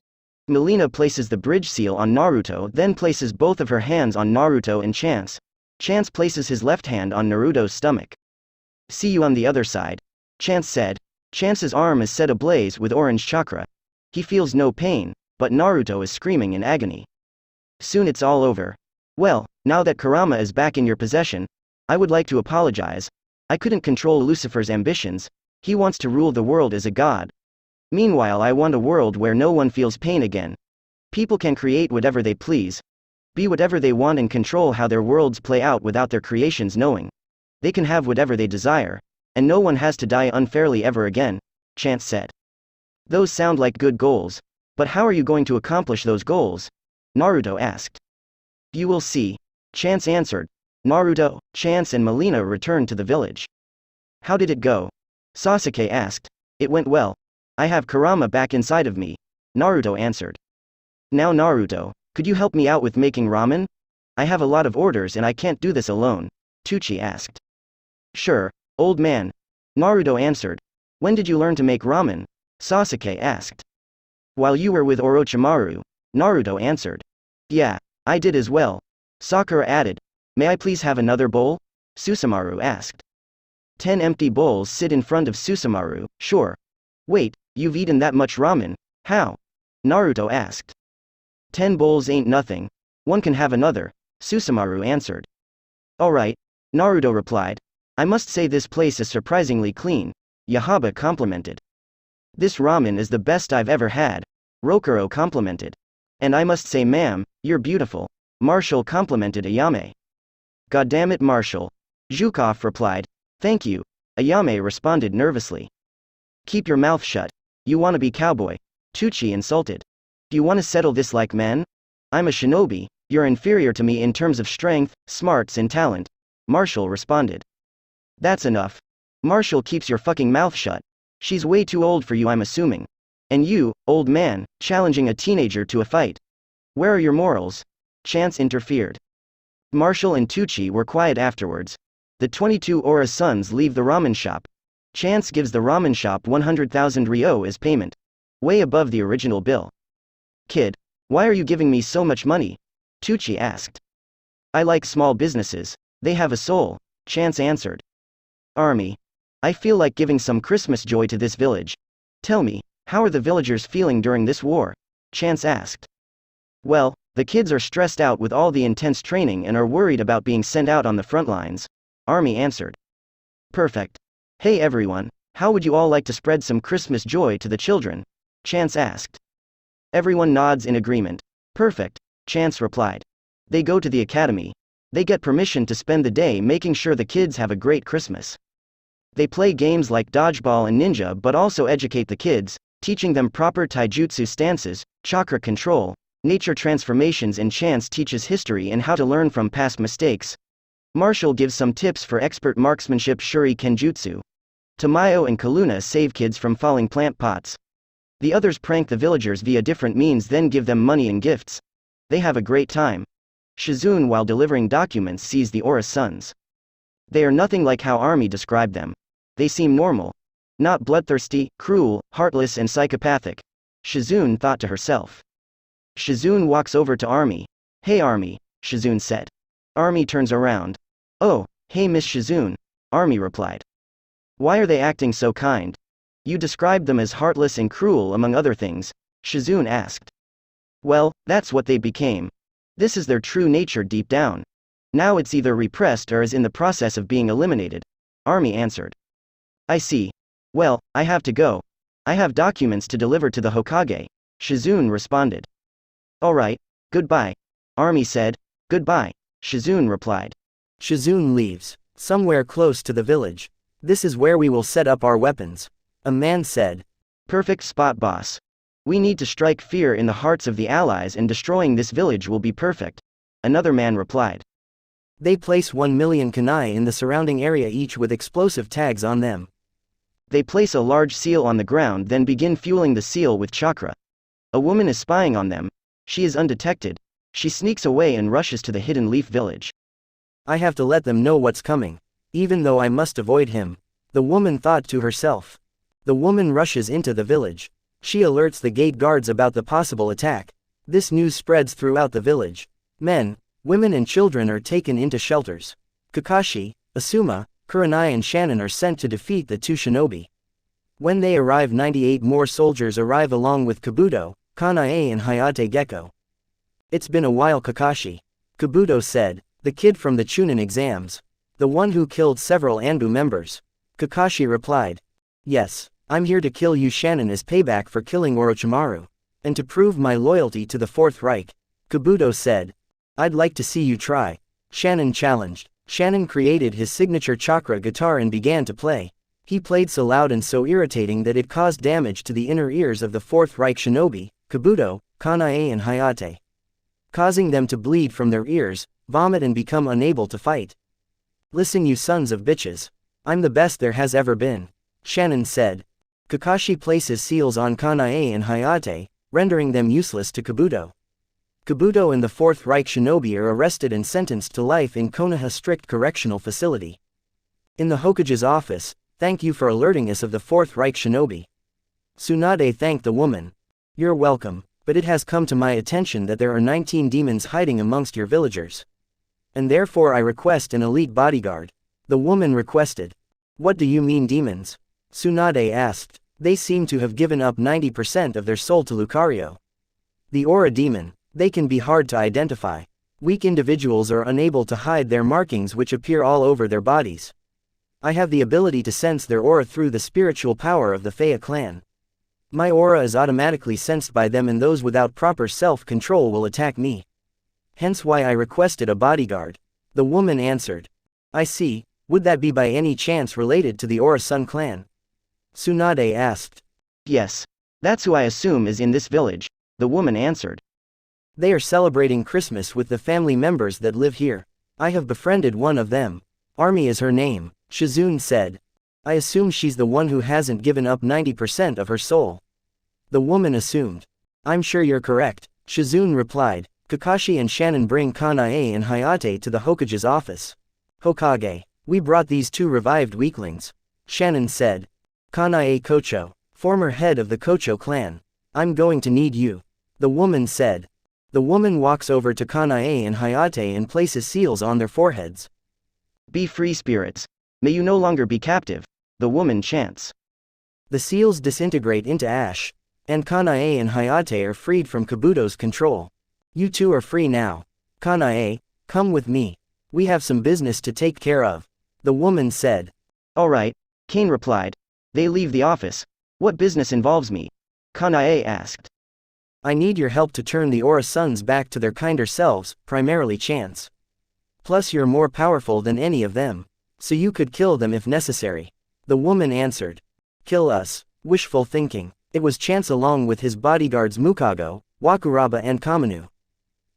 Melina places the bridge seal on Naruto, then places both of her hands on Naruto and Chance. Chance places his left hand on Naruto's stomach. See you on the other side, Chance said. Chance's arm is set ablaze with orange chakra. He feels no pain, but Naruto is screaming in agony. Soon it's all over. Well, now that Kurama is back in your possession, I would like to apologize. I couldn't control Lucifer's ambitions. He wants to rule the world as a god. Meanwhile, I want a world where no one feels pain again. People can create whatever they please, be whatever they want, and control how their worlds play out without their creations knowing. They can have whatever they desire, and no one has to die unfairly ever again, Chance said. Those sound like good goals, but how are you going to accomplish those goals? Naruto asked. You will see, Chance answered. Naruto, Chance and Melina returned to the village. How did it go? Sasuke asked. It went well. I have Kurama back inside of me, Naruto answered. Now Naruto, could you help me out with making ramen? I have a lot of orders and I can't do this alone, Tucci asked. Sure, old man, Naruto answered. When did you learn to make ramen? Sasuke asked. While you were with Orochimaru, Naruto answered. Yeah, I did as well, Sakura added. May I please have another bowl? Susumaru asked. 10 empty bowls sit in front of Susumaru. Sure. Wait, you've eaten that much ramen? How? Naruto asked. 10 bowls ain't nothing. One can have another, Susumaru answered. Alright, Naruto replied. I must say this place is surprisingly clean, Yahaba complimented. This ramen is the best I've ever had, Rokuro complimented. And I must say ma'am, you're beautiful, Marshall complimented Ayame. Goddammit Marshall, Zhukov replied. Thank you, Ayame responded nervously. Keep your mouth shut, you wanna be cowboy, Tucci insulted. Do you wanna settle this like men? I'm a shinobi, you're inferior to me in terms of strength, smarts and talent, Marshall responded. That's enough. Marshall, keeps your fucking mouth shut. She's way too old for you, I'm assuming. And you, old man, challenging a teenager to a fight. Where are your morals? Chance interfered. Marshall and Tucci were quiet afterwards. The 22 Aura sons leave the ramen shop. Chance gives the ramen shop 100,000 ryo as payment. Way above the original bill. Kid, why are you giving me so much money? Tucci asked. I like small businesses, they have a soul, Chance answered. Army. I feel like giving some Christmas joy to this village. Tell me, how are the villagers feeling during this war? Chance asked. Well, the kids are stressed out with all the intense training and are worried about being sent out on the front lines, Army answered. Perfect. Hey everyone, how would you all like to spread some Christmas joy to the children? Chance asked. Everyone nods in agreement. Perfect, Chance replied. They go to the academy. They get permission to spend the day making sure the kids have a great Christmas. They play games like dodgeball and ninja but also educate the kids, teaching them proper taijutsu stances, chakra control, nature transformations, and Chance teaches history and how to learn from past mistakes. Marshall gives some tips for expert marksmanship shuri kenjutsu. Tamayo and Kaluna save kids from falling plant pots. The others prank the villagers via different means, then give them money and gifts. They have a great time. Shizune, while delivering documents, sees the Aura sons. They are nothing like how Army described them. They seem normal. Not bloodthirsty, cruel, heartless and psychopathic. Shizune thought to herself. Shizune walks over to Army. Hey Army, Shizune said. Army turns around. Oh, hey Miss Shizune, Army replied. Why are they acting so kind? You described them as heartless and cruel among other things, Shizune asked. Well, that's what they became. This is their true nature deep down. Now it's either repressed or is in the process of being eliminated, Army answered. I see. Well, I have to go. I have documents to deliver to the Hokage, Shizune responded. Alright, goodbye, Army said. Goodbye, Shizune replied. Shizune leaves. Somewhere close to the village. This is where we will set up our weapons. A man said. Perfect spot, boss. We need to strike fear in the hearts of the Allies and destroying this village will be perfect, another man replied. They place 1 million kunai in the surrounding area, each with explosive tags on them. They place a large seal on the ground, then begin fueling the seal with chakra. A woman is spying on them. She is undetected. She sneaks away and rushes to the hidden leaf village. I have to let them know what's coming, even though I must avoid him, the woman thought to herself. The woman rushes into the village. She alerts the gate guards about the possible attack. This news spreads throughout the village. Men, women and children are taken into shelters. Kakashi, Asuma, Kurenai and Shannon are sent to defeat the two shinobi. When they arrive, 98 more soldiers arrive along with Kabuto, Kanae and Hayate Gecko. It's been a while, Kakashi, Kabuto said, the kid from the Chunin exams. The one who killed several Anbu members. Kakashi replied. Yes, I'm here to kill you, Shannon, as payback for killing Orochimaru. And to prove my loyalty to the Fourth Reich, Kabuto said. I'd like to see you try, Shannon challenged. Shannon created his signature chakra guitar and began to play. He played so loud and so irritating that it caused damage to the inner ears of the Fourth Reich shinobi, Kabuto, Kanae and Hayate, causing them to bleed from their ears, vomit and become unable to fight. Listen, you sons of bitches. I'm the best there has ever been, Shannon said. Kakashi places seals on Kanae and Hayate, rendering them useless to Kabuto. Kabuto and the Fourth Reich shinobi are arrested and sentenced to life in Konoha Strict Correctional Facility. In the Hokage's office, thank you for alerting us of the Fourth Reich shinobi. Tsunade thanked the woman. You're welcome, but it has come to my attention that there are 19 demons hiding amongst your villagers. And therefore I request an elite bodyguard. The woman requested. What do you mean demons? Tsunade asked. They seem to have given up 90% of their soul to Lucario. The Aura demon, they can be hard to identify. Weak individuals are unable to hide their markings which appear all over their bodies. I have the ability to sense their aura through the spiritual power of the Fea clan. My aura is automatically sensed by them, and those without proper self-control will attack me. Hence why I requested a bodyguard. The woman answered. I see. Would that be by any chance related to the Aura Sun clan? Tsunade asked. Yes. That's who I assume is in this village, the woman answered. They are celebrating Christmas with the family members that live here. I have befriended one of them. Army is her name, Shizune said. I assume she's the one who hasn't given up 90% of her soul. The woman assumed. I'm sure you're correct, Shizune replied. Kakashi and Shannon bring Kanae and Hayate to the Hokage's office. Hokage, we brought these two revived weaklings. Shannon said. Kanae Kocho, former head of the Kocho clan. I'm going to need you. The woman said. The woman walks over to Kanae and Hayate and places seals on their foreheads. Be free, spirits. May you no longer be captive, the woman chants. The seals disintegrate into ash, and Kanae and Hayate are freed from Kabuto's control. You two are free now. Kanae, come with me. We have some business to take care of. The woman said. All right, Kane replied. They leave the office. What business involves me? Kanae asked. I need your help to turn the Aura Suns back to their kinder selves, primarily Chance. Plus you're more powerful than any of them, so you could kill them if necessary. The woman answered. Kill us, wishful thinking. It was Chance along with his bodyguards Mukago, Wakuraba and Kaminu.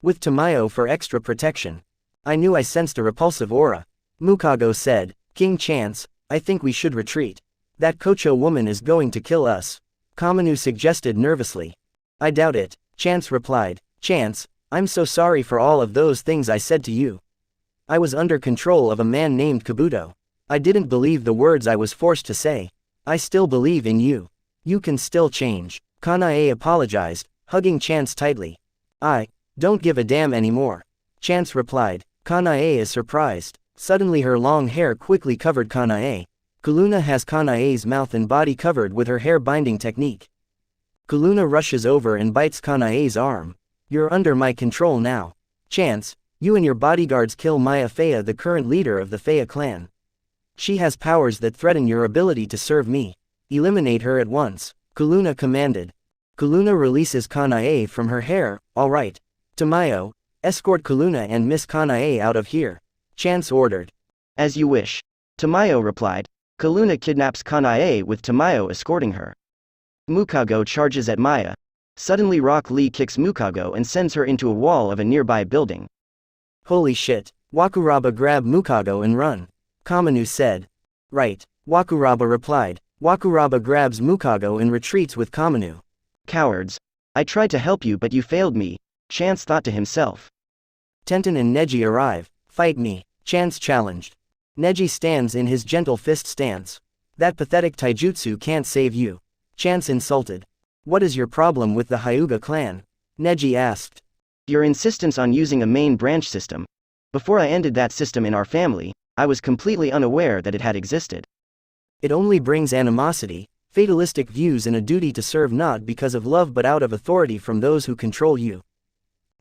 With Tamayo for extra protection. I knew I sensed a repulsive aura. Mukago said, King Chance, I think we should retreat. That Kocho woman is going to kill us. Kaminu suggested nervously. I doubt it, Chance replied. Chance, I'm so sorry for all of those things I said to you. I was under control of a man named Kabuto. I didn't believe the words I was forced to say. I still believe in you. You can still change. Kanae apologized, hugging Chance tightly. I don't give a damn anymore. Chance replied. Kanae is surprised. Suddenly her long hair quickly covered Kanae. Kuluna has Kanae's mouth and body covered with her hair binding technique. Kuluna rushes over and bites Kanae's arm. You're under my control now. Chance, you and your bodyguards kill Maya Fea, the current leader of the Fea clan. She has powers that threaten your ability to serve me. Eliminate her at once, Kuluna commanded. Kuluna releases Kanae from her hair. All right. Tamayo, escort Kuluna and Miss Kanae out of here. Chance ordered. As you wish. Tamayo replied. Kuluna kidnaps Kanae with Tamayo escorting her. Mukago charges at Maya. Suddenly Rock Lee kicks Mukago and sends her into a wall of a nearby building. Holy shit. Wakuraba grab Mukago and run. Kaminu said. Right. Wakuraba replied. Wakuraba grabs Mukago and retreats with Kaminu. Cowards. I tried to help you but you failed me, Chance thought to himself. Tenten and Neji arrive. Fight me, Chance challenged. Neji stands in his gentle fist stance. That pathetic taijutsu can't save you. Chance insulted. What is your problem with the Hyuga clan? Neji asked. Your insistence on using a main branch system. Before I ended that system in our family, I was completely unaware that it had existed. It only brings animosity, fatalistic views and a duty to serve not because of love but out of authority from those who control you.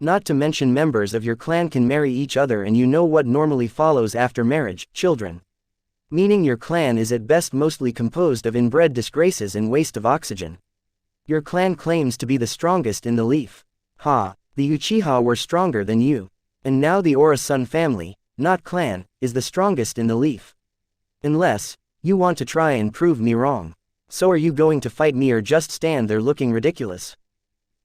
Not to mention members of your clan can marry each other and you know what normally follows after marriage, children. Meaning your clan is at best mostly composed of inbred disgraces and waste of oxygen. Your clan claims to be the strongest in the leaf. Ha, the Uchiha were stronger than you. And now the Aura Sun family, not clan, is the strongest in the leaf. Unless, you want to try and prove me wrong. So are you going to fight me or just stand there looking ridiculous?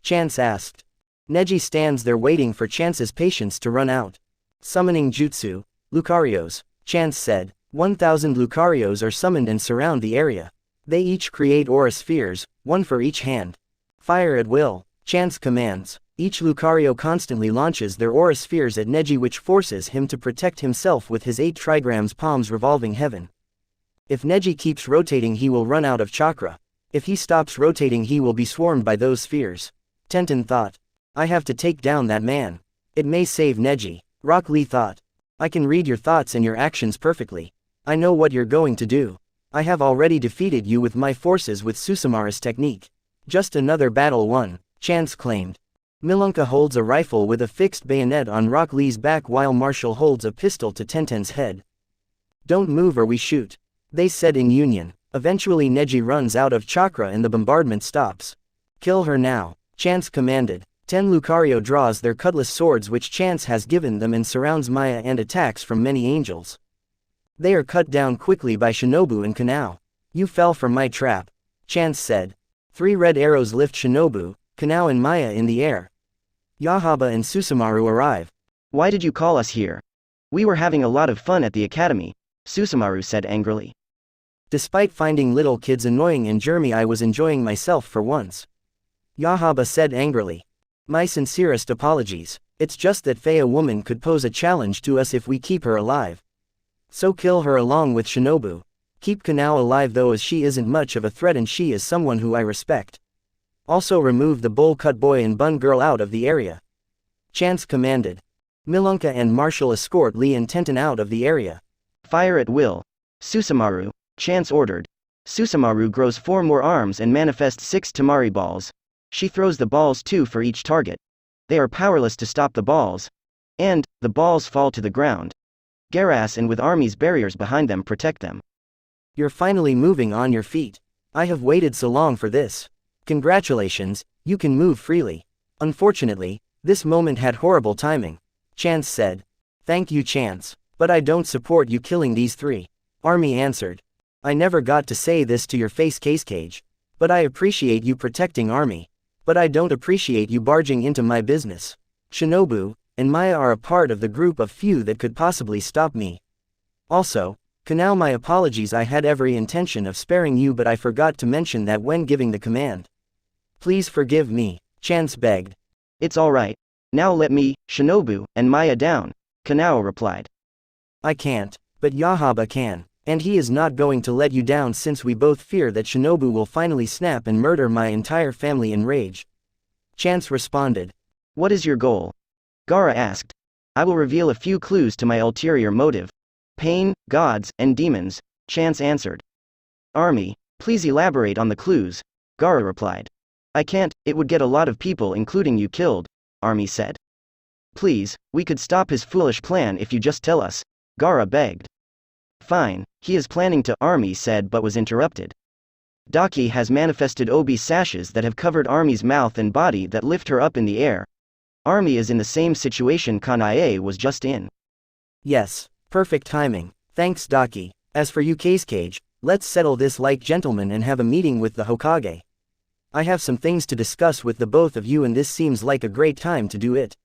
Chance asked. Neji stands there waiting for Chance's patience to run out. Summoning Jutsu, Lucarios, Chance said. 1,000 Lucarios are summoned and surround the area. They each create aura spheres, one for each hand. Fire at will, Chance commands. Each Lucario constantly launches their aura spheres at Neji, which forces him to protect himself with his 8 trigrams palms revolving heaven. If Neji keeps rotating he will run out of chakra. If he stops rotating he will be swarmed by those spheres. Tenten thought. I have to take down that man. It may save Neji. Rock Lee thought. I can read your thoughts and your actions perfectly. I know what you're going to do. I have already defeated you with my forces with Susumaru's technique. Just another battle won, Chance claimed. Milunka holds a rifle with a fixed bayonet on Rock Lee's back while Marshall holds a pistol to Tenten's head. Don't move or we shoot, they said in union. Eventually Neji runs out of chakra and the bombardment stops. Kill her now, Chance commanded. 10 Lucario draws their cutlass swords which Chance has given them and surrounds Maya and attacks from many angels. They are cut down quickly by Shinobu and Kanao. You fell for my trap, Chance said. 3 red arrows lift Shinobu, Kanao and Maya in the air. Yahaba and Susumaru arrive. Why did you call us here? We were having a lot of fun at the academy, Susumaru said angrily. Despite finding little kids annoying in Jeremy, I was enjoying myself for once, Yahaba said angrily. My sincerest apologies. It's just that Faye, a woman, could pose a challenge to us if we keep her alive. So kill her along with Shinobu. Keep Kanao alive though, as she isn't much of a threat and she is someone who I respect. Also remove the bowl cut boy and bun girl out of the area, Chance commanded. Milunka and Marshall escort Lee and Tenten out of the area. Fire at will, Susumaru, Chance ordered. Susumaru grows 4 more arms and manifests 6 Tamari balls. She throws the balls 2 for each target. They are powerless to stop the balls. And, the balls fall to the ground. Garas and with armies barriers behind them protect them. You're finally moving on your feet. I have waited so long for this. Congratulations, you can move freely. Unfortunately, this moment had horrible timing, Chance said. Thank you, Chance, but I don't support you killing these 3. Army answered. I never got to say this to your face, Cage, but I appreciate you protecting Army. But I don't appreciate you barging into my business. Shinobu and Maya are a part of the group of few that could possibly stop me. Also, Kanao, my apologies, I had every intention of sparing you but I forgot to mention that when giving the command. Please forgive me, Chance begged. It's alright. Now let me, Shinobu, and Maya down, Kanao replied. I can't, but Yahaba can. And he is not going to let you down since we both fear that Shinobu will finally snap and murder my entire family in rage, Chance responded. What is your goal? Gaara asked. I will reveal a few clues to my ulterior motive. Pain, gods, and demons, Chance answered. Army, please elaborate on the clues, Gaara replied. I can't, it would get a lot of people including you killed, Army said. Please, we could stop his foolish plan if you just tell us, Gaara begged. Fine, he is planning to, Army said but was interrupted. Daki has manifested Obi sashes that have covered Army's mouth and body that lift her up in the air. Army is in the same situation Kanae was just in. Yes, perfect timing, thanks Daki. As for you Cage, let's settle this like gentlemen and have a meeting with the Hokage. I have some things to discuss with the both of you and this seems like a great time to do it,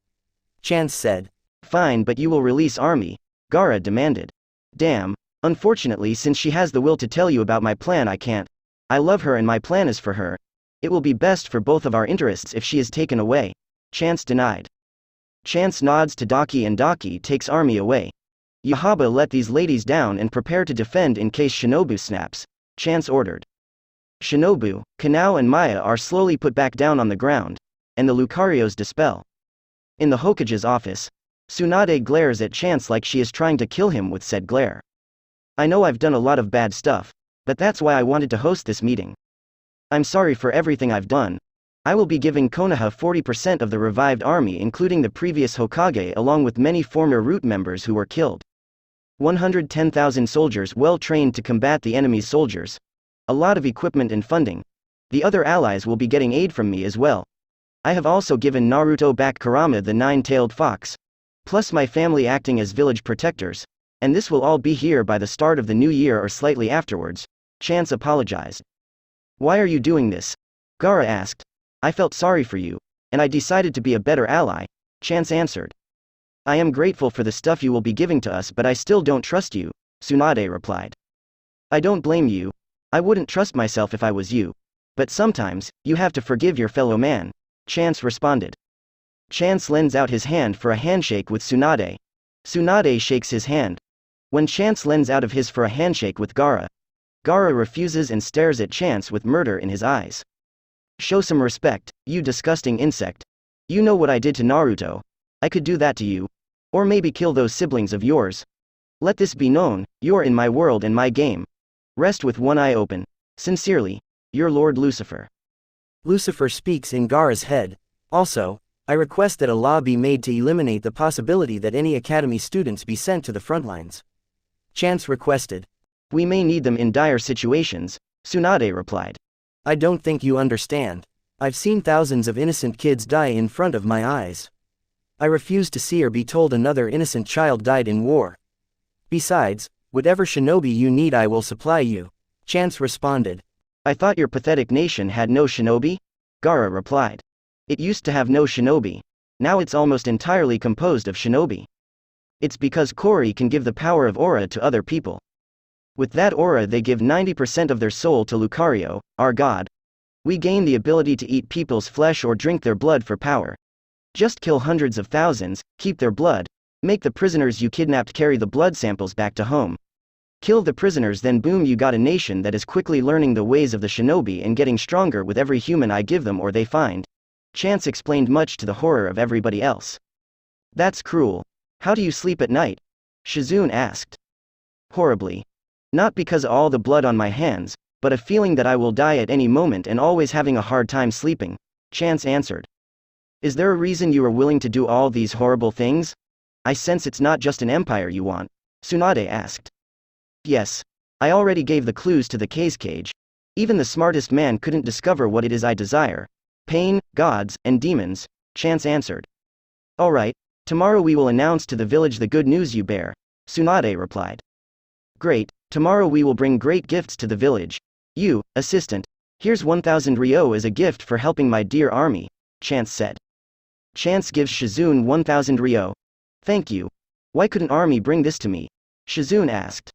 Chance said. Fine, but you will release Army, Gaara demanded. Damn. Unfortunately, since she has the will to tell you about my plan, I can't. I love her and my plan is for her. It will be best for both of our interests if she is taken away, Chance denied. Chance nods to Daki and Daki takes Army away. Yahaba, let these ladies down and prepare to defend in case Shinobu snaps, Chance ordered. Shinobu, Kanao and Maya are slowly put back down on the ground, and the Lucarios dispel. In the Hokage's office, Tsunade glares at Chance like she is trying to kill him with said glare. I know I've done a lot of bad stuff, but that's why I wanted to host this meeting. I'm sorry for everything I've done. I will be giving Konoha 40% of the revived army including the previous Hokage along with many former root members who were killed. 110,000 soldiers well trained to combat the enemy's soldiers. A lot of equipment and funding. The other allies will be getting aid from me as well. I have also given Naruto back Kurama the 9-tailed fox. Plus my family acting as village protectors. And this will all be here by the start of the new year or slightly afterwards, Chance apologized. Why are you doing this? Gaara asked. I felt sorry for you, and I decided to be a better ally, Chance answered. I am grateful for the stuff you will be giving to us but I still don't trust you, Tsunade replied. I don't blame you. I wouldn't trust myself if I was you. But sometimes, you have to forgive your fellow man, Chance responded. Chance lends out his hand for a handshake with Tsunade. Tsunade shakes his hand. When Chance lends out of his for a handshake with Gaara, Gaara refuses and stares at Chance with murder in his eyes. Show some respect, you disgusting insect. You know what I did to Naruto. I could do that to you. Or maybe kill those siblings of yours. Let this be known, you're in my world and my game. Rest with one eye open. Sincerely, your Lord Lucifer. Lucifer speaks in Gaara's head. Also, I request that a law be made to eliminate the possibility that any academy students be sent to the front lines. Chance requested. We may need them in dire situations, Tsunade replied. I don't think you understand. I've seen thousands of innocent kids die in front of my eyes. I refuse to see or be told another innocent child died in war. Besides, whatever shinobi you need I will supply you, Chance responded. I thought your pathetic nation had no shinobi? Gaara replied. It used to have no shinobi. Now it's almost entirely composed of shinobi. It's because Kori can give the power of aura to other people. With that aura they give 90% of their soul to Lucario, our god. We gain the ability to eat people's flesh or drink their blood for power. Just kill hundreds of thousands, keep their blood, make the prisoners you kidnapped carry the blood samples back to home. Kill the prisoners, then boom, you got a nation that is quickly learning the ways of the shinobi and getting stronger with every human I give them or they find. Chance explained, much to the horror of everybody else. That's cruel. How do you sleep at night? Shizune asked. Horribly. Not because of all the blood on my hands, but a feeling that I will die at any moment and always having a hard time sleeping, Chance answered. Is there a reason you are willing to do all these horrible things? I sense it's not just an empire you want, Tsunade asked. Yes. I already gave the clues to the cage. Even the smartest man couldn't discover what it is I desire. Pain, gods, and demons, Chance answered. Alright, tomorrow we will announce to the village the good news you bear, Tsunade replied. Great, tomorrow we will bring great gifts to the village. You, assistant, here's 1000 Ryo as a gift for helping my dear army, Chance said. Chance gives Shizune 1000 Ryo. Thank you. Why couldn't army bring this to me? Shizune asked.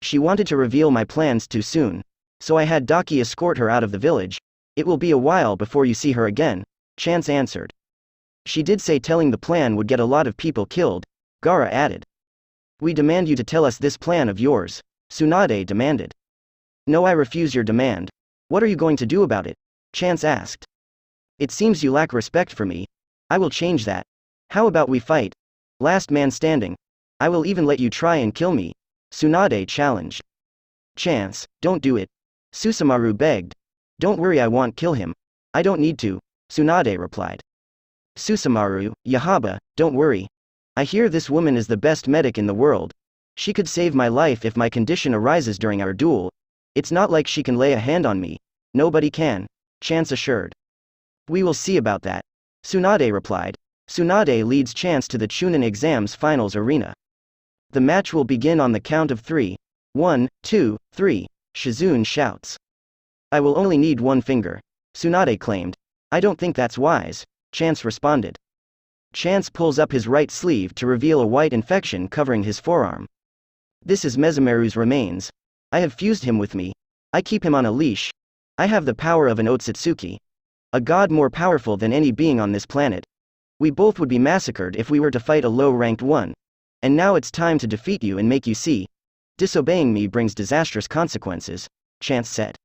She wanted to reveal my plans too soon, so I had Daki escort her out of the village. It will be a while before you see her again, Chance answered. She did say telling the plan would get a lot of people killed, Gaara added. We demand you to tell us this plan of yours, Tsunade demanded. No, I refuse your demand. What are you going to do about it? Chance asked. It seems you lack respect for me. I will change that. How about we fight? Last man standing. I will even let you try and kill me, Tsunade challenged. Chance, don't do it. Susumaru begged. Don't worry, I won't kill him. I don't need to, Tsunade replied. Susumaru, Yahaba, don't worry. I hear this woman is the best medic in the world. She could save my life if my condition arises during our duel. It's not like she can lay a hand on me. Nobody can, Chance assured. We will see about that, Tsunade replied. Tsunade leads Chance to the Chunin exams finals arena. The match will begin on the count of 3. 1, 2, 3, Shizune shouts. I will only need one finger, Tsunade claimed. I don't think that's wise, Chance responded. Chance pulls up his right sleeve to reveal a white infection covering his forearm. This is Mezumeru's remains. I have fused him with me. I keep him on a leash. I have the power of an Otsutsuki. A god more powerful than any being on this planet. We both would be massacred if we were to fight a low-ranked one. And now it's time to defeat you and make you see. Disobeying me brings disastrous consequences, Chance said.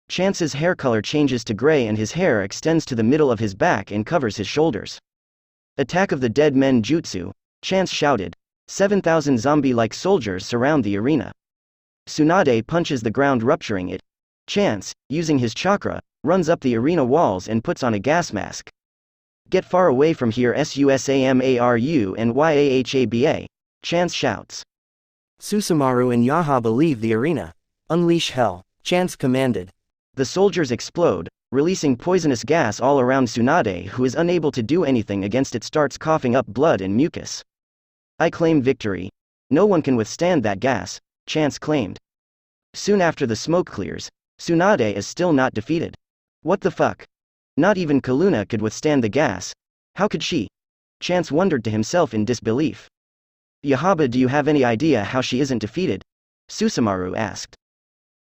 Chance's hair color changes to gray and his hair extends to the middle of his back and covers his shoulders. Attack of the Dead Men Jutsu, Chance shouted. 7,000 zombie-like soldiers surround the arena. Tsunade punches the ground, rupturing it. Chance, using his chakra, runs up the arena walls and puts on a gas mask. Get far away from here, Susamaru and Yahaba, Chance shouts. Susumaru and Yahaba leave the arena. Unleash hell, Chance commanded. The soldiers explode, releasing poisonous gas all around Tsunade, who is unable to do anything against it, starts coughing up blood and mucus. I claim victory. No one can withstand that gas, Chance claimed. Soon after the smoke clears, Tsunade is still not defeated. What the fuck? Not even Kaluna could withstand the gas. How could she? Chance wondered to himself in disbelief. Yahaba, do you have any idea how she isn't defeated? Susumaru asked.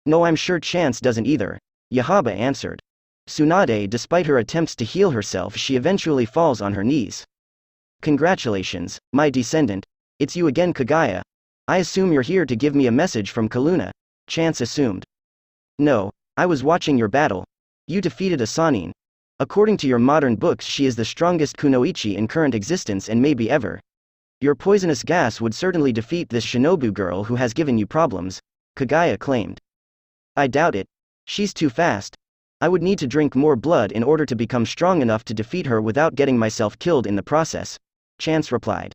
No, I'm sure Chance doesn't either, Yahaba answered. Tsunade, despite her attempts to heal herself, she eventually falls on her knees. Congratulations, my descendant. It's you again, Kagaya. I assume you're here to give me a message from Kaluna, Chance assumed. No, I was watching your battle. You defeated Asanin. According to your modern books, she is the strongest kunoichi in current existence and maybe ever. Your poisonous gas would certainly defeat this shinobu girl who has given you problems, Kagaya claimed. I doubt it. She's too fast. I would need to drink more blood in order to become strong enough to defeat her without getting myself killed in the process, Chance replied.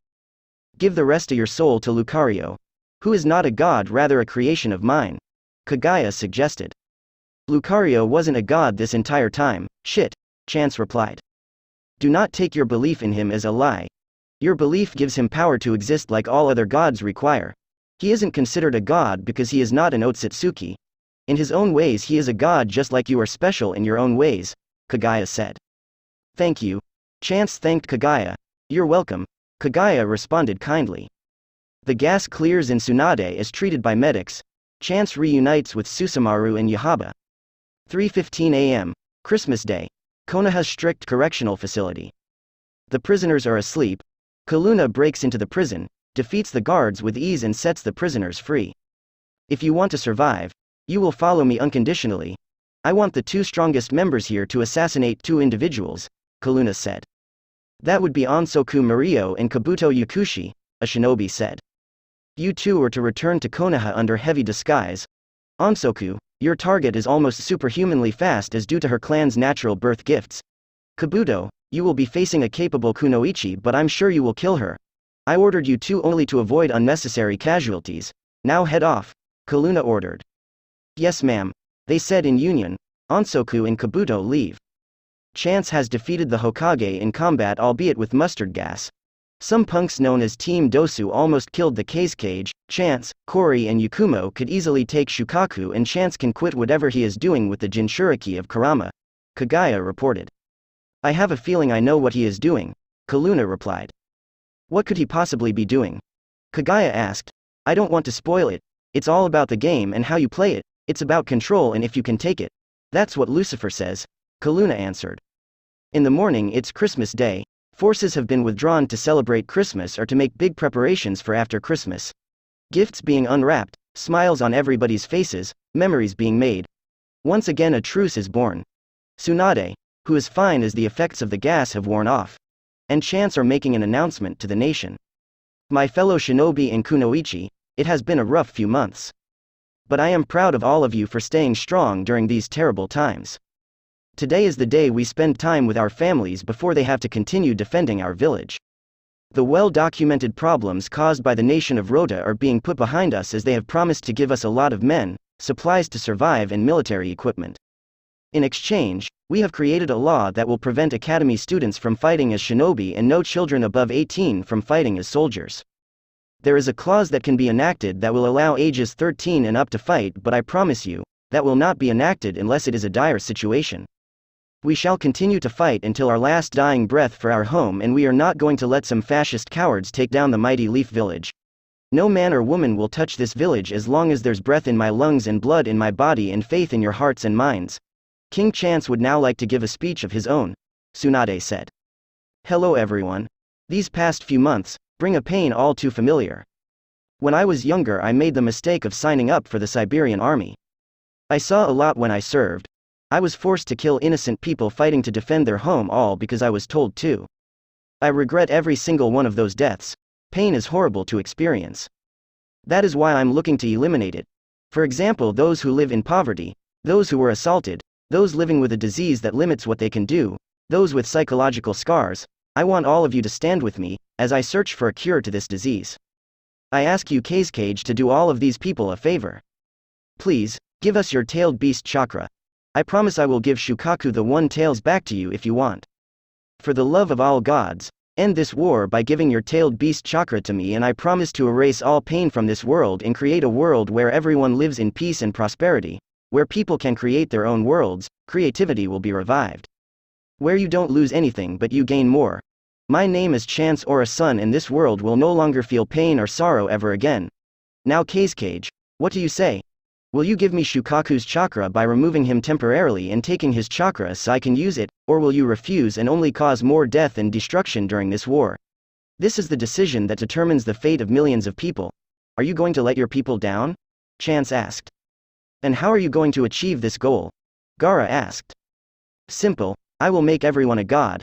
Give the rest of your soul to Lucario, who is not a god, rather a creation of mine, Kaguya suggested. Lucario wasn't a god this entire time, shit, Chance replied. Do not take your belief in him as a lie. Your belief gives him power to exist like all other gods require. He isn't considered a god because he is not an Otsutsuki. In his own ways he is a god just like you are special in your own ways, Kaguya said. Thank you. Chance thanked Kaguya. You're welcome, Kaguya responded kindly. The gas clears and Tsunade is treated by medics. Chance reunites with Susumaru and Yahaba. 3:15 a.m., Christmas Day. Konoha's strict correctional facility. The prisoners are asleep. Kaluna breaks into the prison, defeats the guards with ease and sets the prisoners free. If you want to survive, you will follow me unconditionally. I want the two strongest members here to assassinate two individuals, Kaluna said. That would be Onsoku Mario and Kabuto Yakushi, a shinobi said. You two are to return to Konoha under heavy disguise. Onsoku, your target is almost superhumanly fast as due to her clan's natural birth gifts. Kabuto, you will be facing a capable kunoichi, but I'm sure you will kill her. I ordered you two only to avoid unnecessary casualties. Now head off, Kaluna ordered. Yes ma'am, they said in union. Onsoku and Kabuto leave. Chance has defeated the Hokage in combat, albeit with mustard gas. Some punks known as Team Dosu almost killed the Kazekage. Chance, Kori and Yakumo could easily take Shukaku, and Chance can quit whatever he is doing with the Jinchuriki of Karama, Kaguya reported. I have a feeling I know what he is doing, Kaluna replied. What could he possibly be doing? Kaguya asked. I don't want to spoil it. It's all about the game and how you play it. It's about control and if you can take it. That's what Lucifer says, Kaluna answered. In the morning it's Christmas Day. Forces have been withdrawn to celebrate Christmas or to make big preparations for after Christmas. Gifts being unwrapped, smiles on everybody's faces, memories being made. Once again a truce is born. Tsunade, who is fine as the effects of the gas have worn off, and Chance are making an announcement to the nation. My fellow shinobi and kunoichi, it has been a rough few months. But I am proud of all of you for staying strong during these terrible times. Today is the day we spend time with our families before they have to continue defending our village. The well-documented problems caused by the nation of Rota are being put behind us as they have promised to give us a lot of men, supplies to survive and military equipment. In exchange, we have created a law that will prevent academy students from fighting as shinobi and no children above 18 from fighting as soldiers. There is a clause that can be enacted that will allow ages 13 and up to fight, but I promise you, that will not be enacted unless it is a dire situation. We shall continue to fight until our last dying breath for our home, and we are not going to let some fascist cowards take down the mighty Leaf Village. No man or woman will touch this village as long as there's breath in my lungs and blood in my body and faith in your hearts and minds. King Chance would now like to give a speech of his own, Tsunade said. Hello everyone. These past few months bring a pain all too familiar. When I was younger I made the mistake of signing up for the Siberian army. I saw a lot when I served. I was forced to kill innocent people fighting to defend their home, all because I was told to. I regret every single one of those deaths. Pain is horrible to experience. That is why I'm looking to eliminate it. For example, those who live in poverty, those who were assaulted, those living with a disease that limits what they can do, those with psychological scars. I want all of you to stand with me as I search for a cure to this disease. I ask you, Kazekage, to do all of these people a favor. Please, give us your tailed beast chakra. I promise I will give Shukaku the one tails back to you if you want. For the love of all gods, end this war by giving your tailed beast chakra to me, and I promise to erase all pain from this world and create a world where everyone lives in peace and prosperity, where people can create their own worlds, creativity will be revived. Where you don't lose anything but you gain more. My name is Chance Ora-sun, and this world will no longer feel pain or sorrow ever again. Now Kazekage, what do you say? Will you give me Shukaku's chakra by removing him temporarily and taking his chakra so I can use it, or will you refuse and only cause more death and destruction during this war? This is the decision that determines the fate of millions of people. Are you going to let your people down? Chance asked. And how are you going to achieve this goal? Gaara asked. Simple, I will make everyone a god.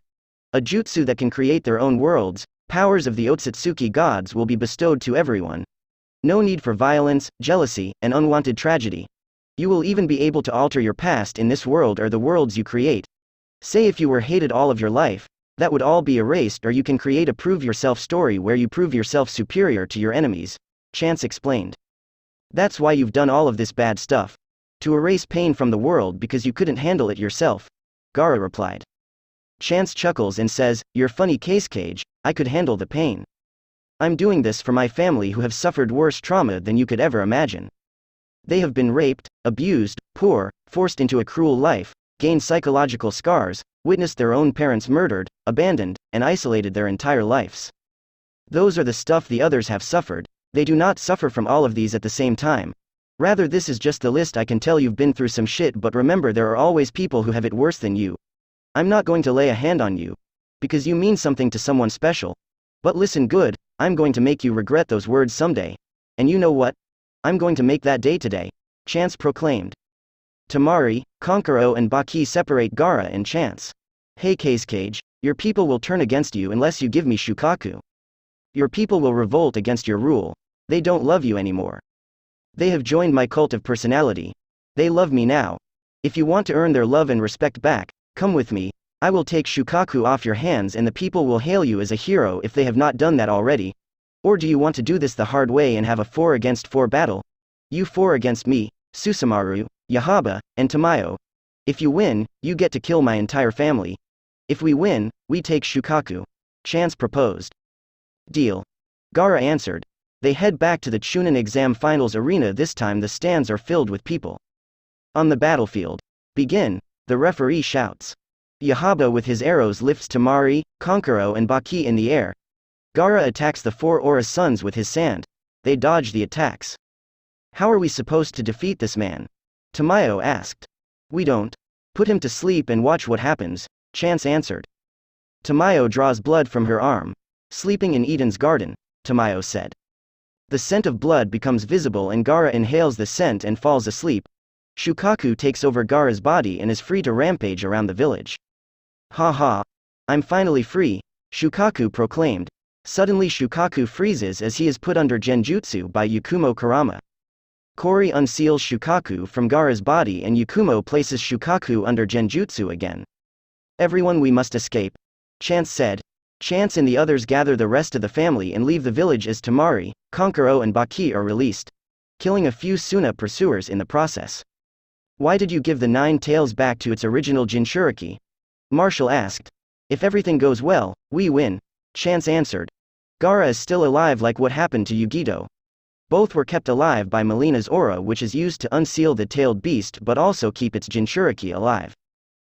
A jutsu that can create their own worlds, powers of the Otsutsuki gods will be bestowed to everyone. No need for violence, jealousy, and unwanted tragedy. You will even be able to alter your past in this world or the worlds you create. Say if you were hated all of your life, that would all be erased, or you can create a prove yourself story where you prove yourself superior to your enemies, Chance explained. That's why you've done all of this bad stuff. To erase pain from the world because you couldn't handle it yourself, Gaara replied. Chance chuckles and says, "You're funny, Cage, I could handle the pain. I'm doing this for my family who have suffered worse trauma than you could ever imagine. They have been raped, abused, poor, forced into a cruel life, gained psychological scars, witnessed their own parents murdered, abandoned, and isolated their entire lives. Those are the stuff the others have suffered. They do not suffer from all of these at the same time. Rather, this is just the list. I can tell you've been through some shit, but remember, there are always people who have it worse than you. I'm not going to lay a hand on you, because you mean something to someone special. But listen good, I'm going to make you regret those words someday. And you know what? I'm going to make that day today," Chance proclaimed. Temari, Kankuro and Baki separate Gaara and Chance. "Hey Cage, your people will turn against you unless you give me Shukaku. Your people will revolt against your rule. They don't love you anymore. They have joined my cult of personality. They love me now. If you want to earn their love and respect back, come with me. I will take Shukaku off your hands and the people will hail you as a hero if they have not done that already. Or do you want to do this the hard way and have a 4 against 4 battle? You 4 against me, Susumaru, Yahaba, and Tamayo. If you win, you get to kill my entire family. If we win, we take Shukaku," Chance proposed. "Deal," Gaara answered. They head back to the Chunin exam finals arena. This time the stands are filled with people. On the battlefield. "Begin," the referee shouts. Yahaba with his arrows lifts Temari, Kankuro and Baki in the air. Gaara attacks the 4 Aura Sons with his sand. They dodge the attacks. "How are we supposed to defeat this man?" Tamayo asked. "We don't. Put him to sleep and watch what happens," Chance answered. Tamayo draws blood from her arm. "Sleeping in Eden's garden," Tamayo said. The scent of blood becomes visible and Gaara inhales the scent and falls asleep. Shukaku takes over Gaara's body and is free to rampage around the village. "Ha ha! I'm finally free," Shukaku proclaimed. Suddenly Shukaku freezes as he is put under genjutsu by Yakumo Kurama. Kori unseals Shukaku from Gaara's body and Yakumo places Shukaku under genjutsu again. "Everyone, we must escape," Chance said. Chance and the others gather the rest of the family and leave the village as Temari, Kankuro and Baki are released, killing a few Suna pursuers in the process. "Why did you give the 9 tails back to its original Jinchuriki?" Marshall asked. "If everything goes well, we win," Chance answered. "Gaara is still alive, like what happened to Yugito. Both were kept alive by Melina's aura, which is used to unseal the tailed beast but also keep its Jinchuriki alive.